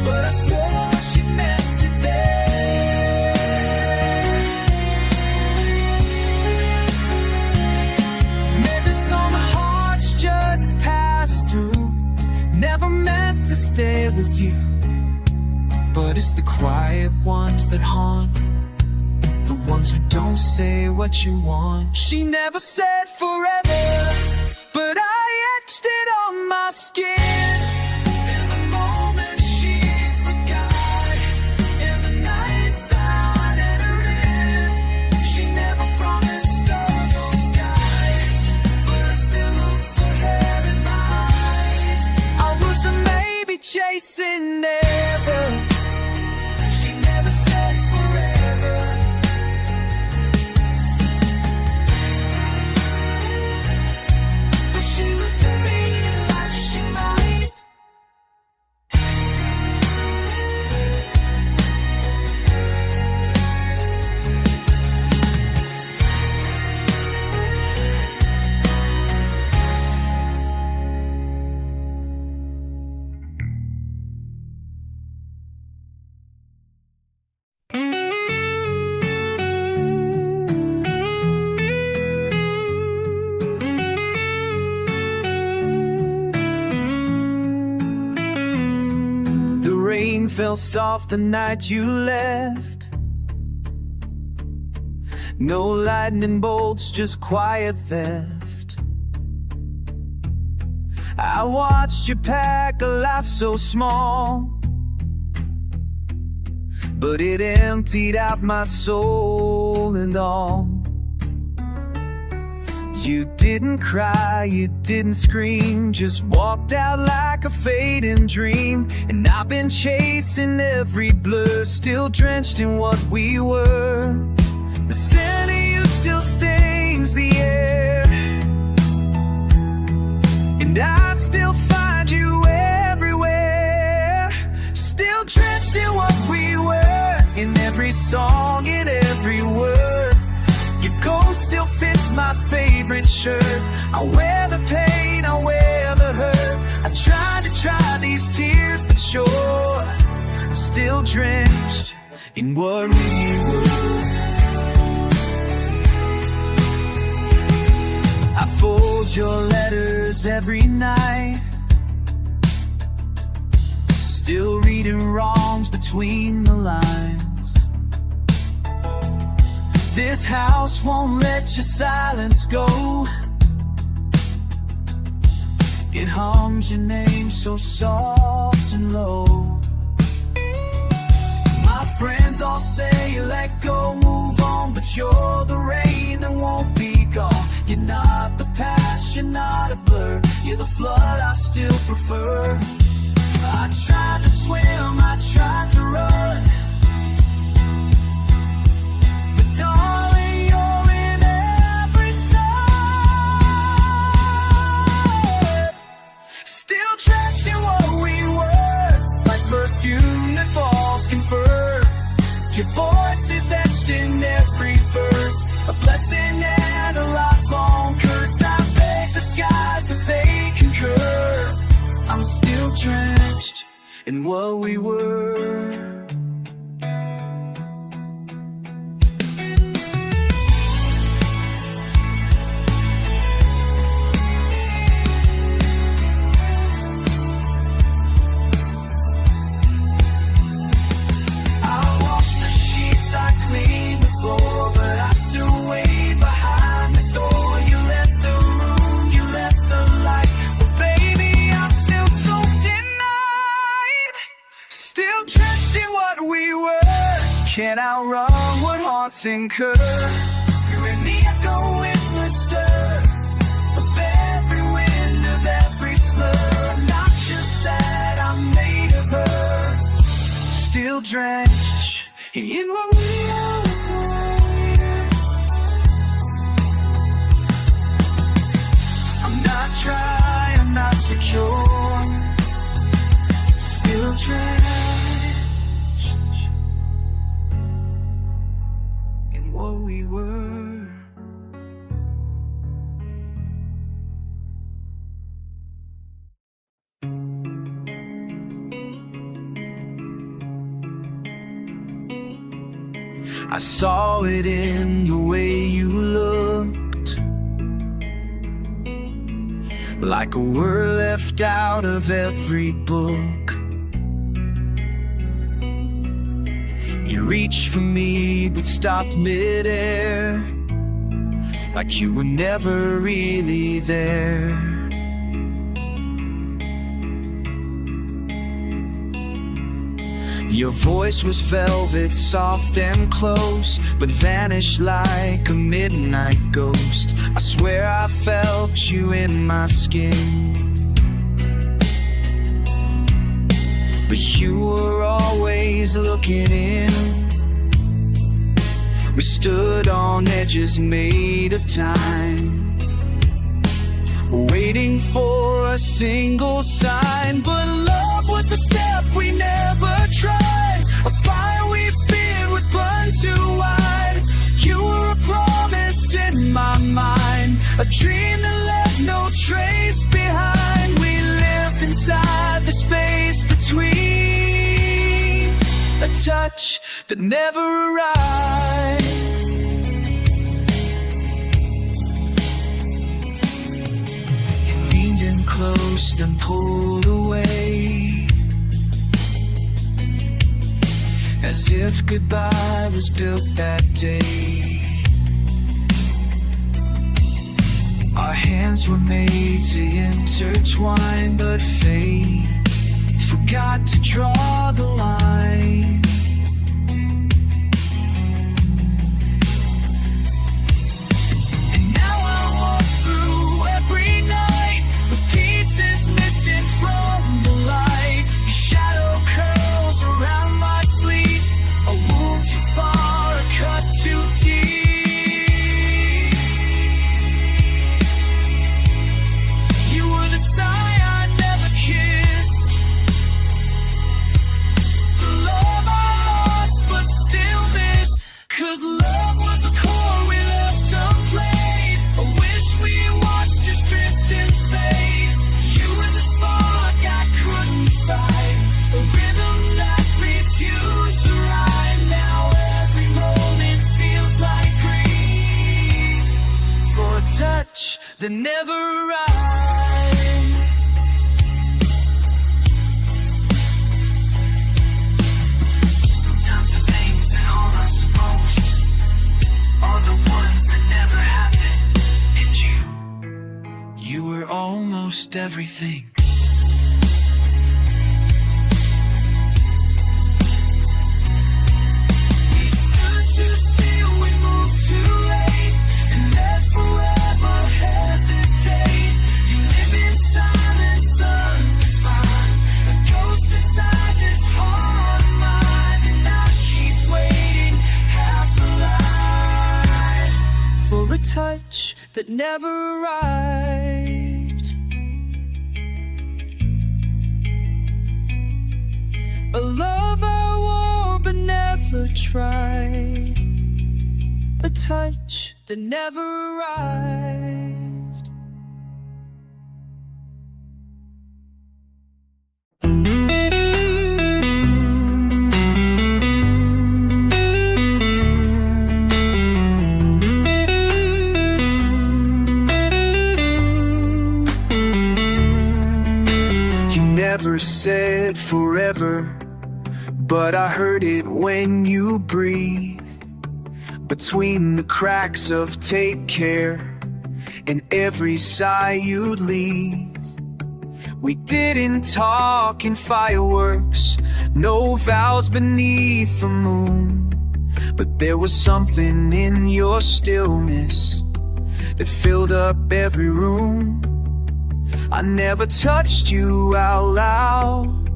but I swore she meant it there. Never meant to stay with you, but it's the quiet ones that haunt, the ones who don't say what you want. She never said forever, but I etched it on my skin. In the moment she forgot, in the nights I let her in. She never promised stars or skies, but I still look for heaven. So maybe chasing never. She never said forever, but she looked at me like she might. smell soft the night you left. No lightning bolts, just quiet theft. I watched you pack a life so small, but it emptied out my soul and all. You didn't cry, you didn't scream, just walked out like a fading dream. And I've been chasing every blur, still drenched in what we were. The scent of you still stains the air, and I still find you everywhere. Still drenched in what we were, in every song, in every word. Your ghost still fits my favorite shirt. I wear the pain, I wear the hurt. I tried to dry these tears, but sure, I'm still drenched in what we were. I fold your letters every night, still reading wrongs between the lines. This house won't let your silence go. It hums your name so soft and low. My friends all say let go, move on, but you're the rain that won't be gone. You're not the past, you're not a blur. You're the flood I still prefer. I tried to swim, I tried to run, but darling, you're in every song. Still drenched in what we were, like perfume that falls confer. Your voice is etched in every verse, a blessing and a lifelong curse. I beg the skies that they concur. I'm still drenched in what we were. Can't outrun what haunts incur. You're in the echo, in the stir of every wind, of every slur. I'm not just sad, I'm made of her. Still drenched in what we are. I'm not dry, I'm not secure. Still drenched what we were. I saw it in the way you looked, like a word left out of every book. You reached for me but stopped midair, like you were never really there. Your voice was velvet, soft and close, but vanished like a midnight ghost. I swear I felt you in my skin, but you were always looking in. We stood on edges made of time, waiting for a single sign. But love was a step we never tried, a fire we feared would burn too wide. You were a promise in my mind, a dream that left no trace behind. We lived inside the space between, a touch that never arrived. You leaned in close, then pulled away. as if goodbye was built that day. Our hands were made to intertwine, but fate forgot to draw the line. And now I walk through every night with pieces missing from the light. Your shadow curls around my sleeve, a wound too far, a cut too deep. Cause love was a chord we left unplayed, a wish we watched just drift and fade. You were the spark I couldn't fight, a rhythm that refused to ride. Now every moment feels like grief for a touch that never arrived. Sometimes the things that harm us most are the ones that never happen. And you were almost everything. We stood too still, we moved too late, and let forever hesitate. You live in silence undefined, a ghost inside this heart of mine. And I keep waiting half alive for a touch that never arrived, a love I wore but never tried, a touch that never arrived. Never said forever, but I heard it when you breathed between the cracks of take care and every sigh you'd leave. We didn't talk in fireworks, no vows beneath the moon, but there was something in your stillness that filled up every room. I never touched you out loud,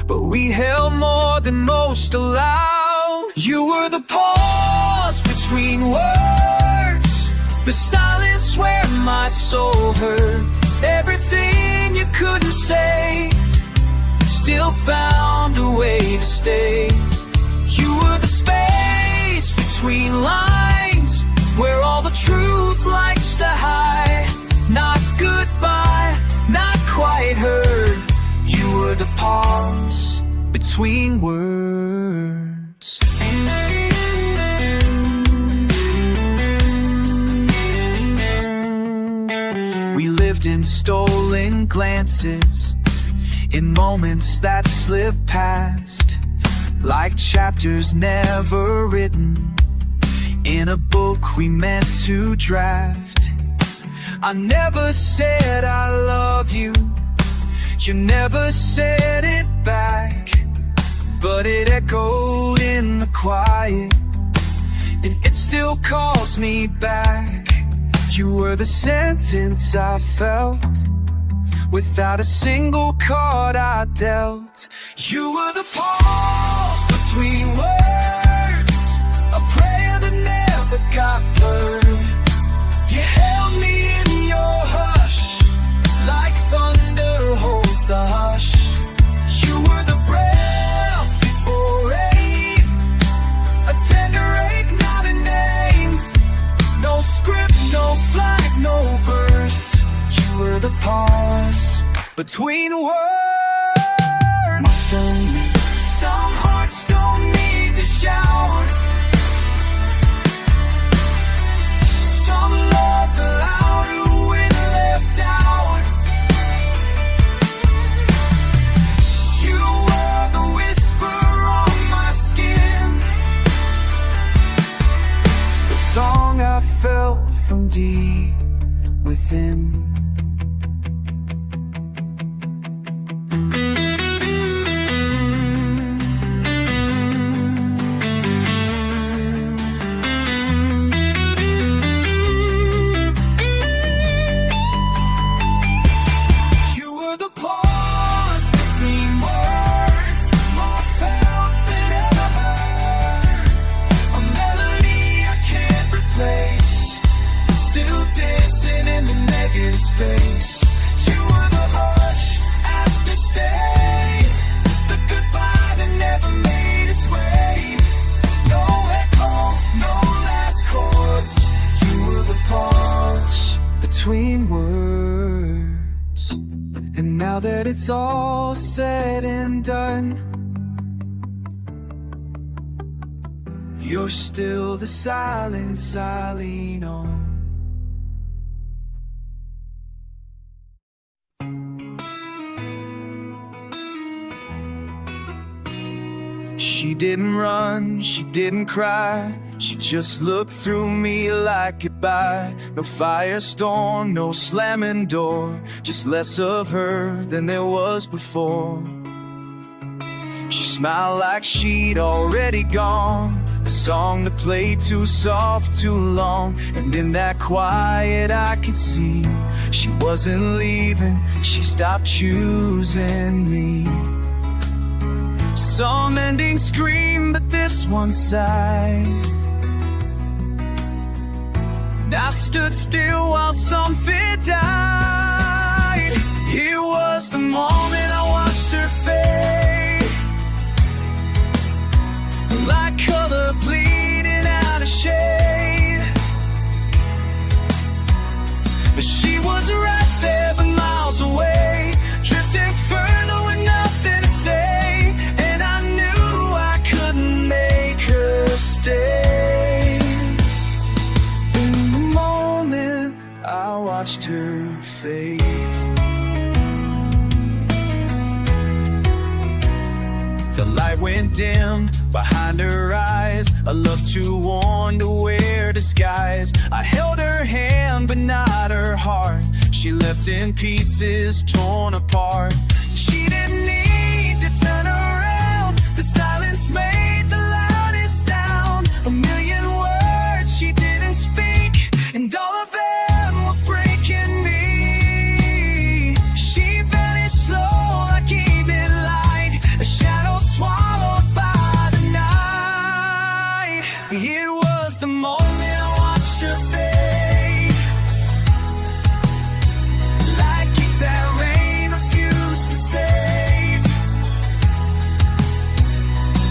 but we held more than most allow. You were the pause between words, the silence where my soul heard everything you couldn't say, still found a way to stay. You were the space between lines, where all the truth likes to hide. Not goodbye, not quite heard. You were the pause between words. We lived in stolen glances, in moments that slipped past, like chapters never written in a book we meant to draft. I never said I love you, you never said it back, but it echoed in the quiet, and it still calls me back. You were the sentence I felt, without a single card I dealt. You were the pause between words, a prayer that never got blurred. You held me in your hush, like thunder holds the hush. You were the breath before rain, a tender ache, not a name. No script, no flag, no verse. You were the pause between words. My son, some hearts don't need to shout. Some love's allowed when left out. You were the whisper on my skin, from deep within. Space. You were the hush after stay, the goodbye that never made its way. No echo, no last chords. You were the pause between words. And now that it's all said and done, you're still the silence I lean on. She didn't run, she didn't cry, she just looked through me like goodbye. No firestorm, no slamming door, just less of her than there was before. She smiled like she'd already gone, a song to play too soft, too long. And in that quiet I could see she wasn't leaving, she stopped choosing me. Some endings scream, but this one sighed. And I stood still while something died. It was the moment I watched her fade, like color bleeding out of shade. But she was right there, but miles away, drifting further with nothing to say. Stay. In the moment I watched her fade, the light went dim behind her eyes, a love too worn to wear disguise. I held her hand but not her heart, she left in pieces torn apart. She didn't need to turn around, the silence made the a million words she didn't speak, and all of them were breaking me. She vanished slow like evening light, a shadow swallowed by the night. It was the moment I watched her fade, like if that rain refused to save.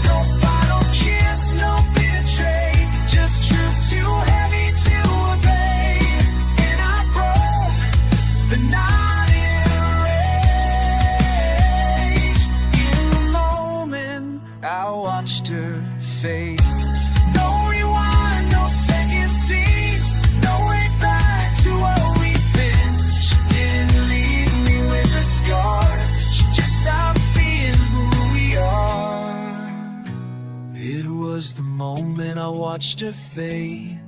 No final kiss, no just truth too heavy to evade. And I broke the night in rage. In the moment I watched her fade. No rewind, no second scene, no way back to what we've been. She didn't leave me with a scar, she just stopped being who we are. It was the moment I watched her fade,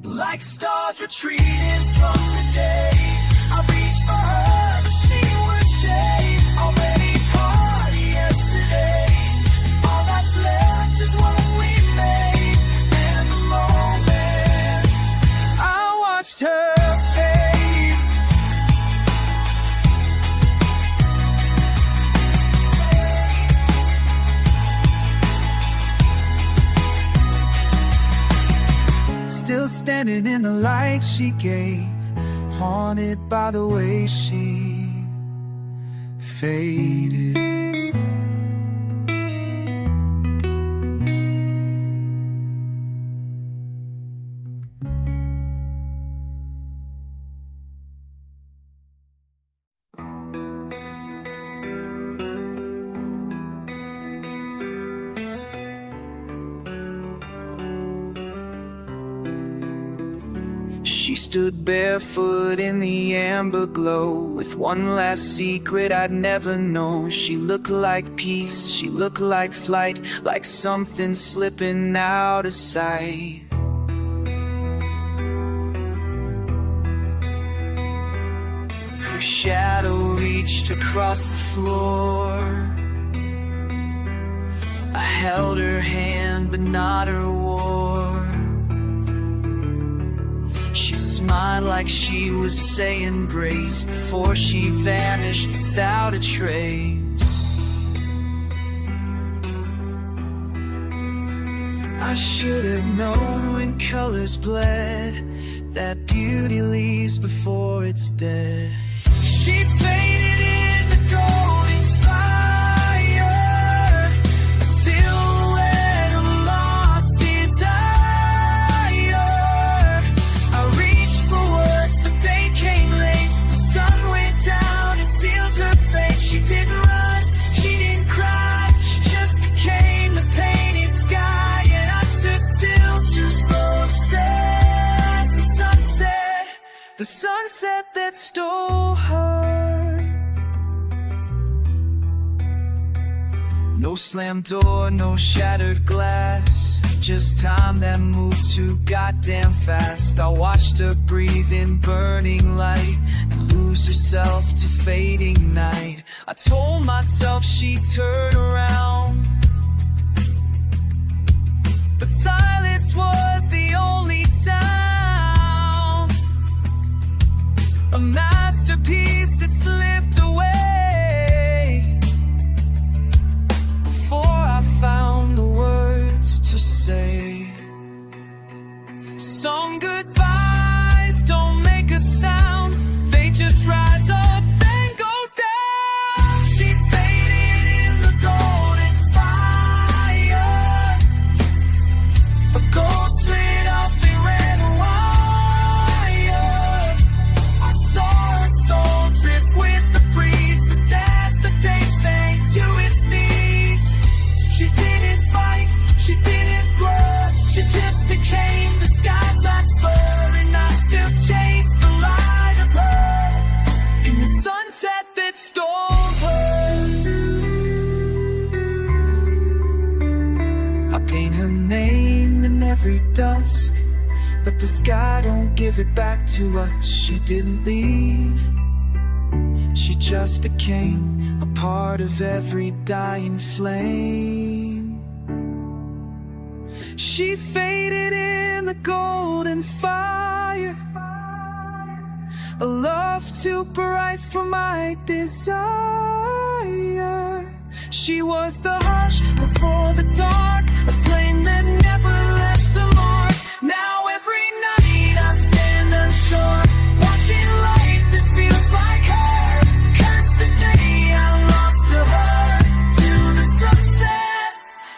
like stars retreating from the day. I reached for her, but she was shade. Already party yesterday, all that's left is what we made. And the moment I watched her fade, still standing in the light she gave, haunted by the way she faded. She stood barefoot in the amber glow, with one last secret I'd never know. She looked like peace, she looked like flight, like something slipping out of sight. shadow reached across the floor. I held her hand but not her war. She smiled like she was saying grace before she vanished without a trace. I should have known when colors bled that beauty leaves before it's dead. She faded in the golden fire, a silhouette of lost desire. I reached for words, but they came late. The sun went down and sealed her fate. She didn't run, she didn't cry, she just became the painted sky. And I stood still, too slow to stay. The sunset that stole her. No slammed door, no shattered glass, just time that moved too goddamn fast. I watched her breathe in burning light and lose herself to fading night. I told myself she'd turn around, but silence was the only sound. A masterpiece that slipped away before I found the words to say. Some goodbyes don't make a sound, they just rise up then go down. She faded in the golden fire, a ghost lit up and ran wire. Drift with the breeze, but as the day sank to its knees, she didn't fight, she didn't blur, she just became the sky's last slur. And I still chase the light of her in the sunset that stole her. I paint her name in every dusk, but the sky don't give it back to us. She didn't leave, she just became a part of every dying flame. She faded in the golden fire, a love too bright for my desire. She was the hush before the dark, a flame that never left a mark. Now every night I stand unsure, watching light that feels like her.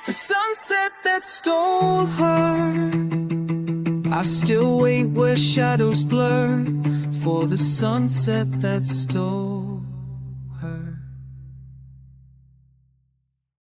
The sunset that stole her. I still wait where shadows blur for the sunset that stole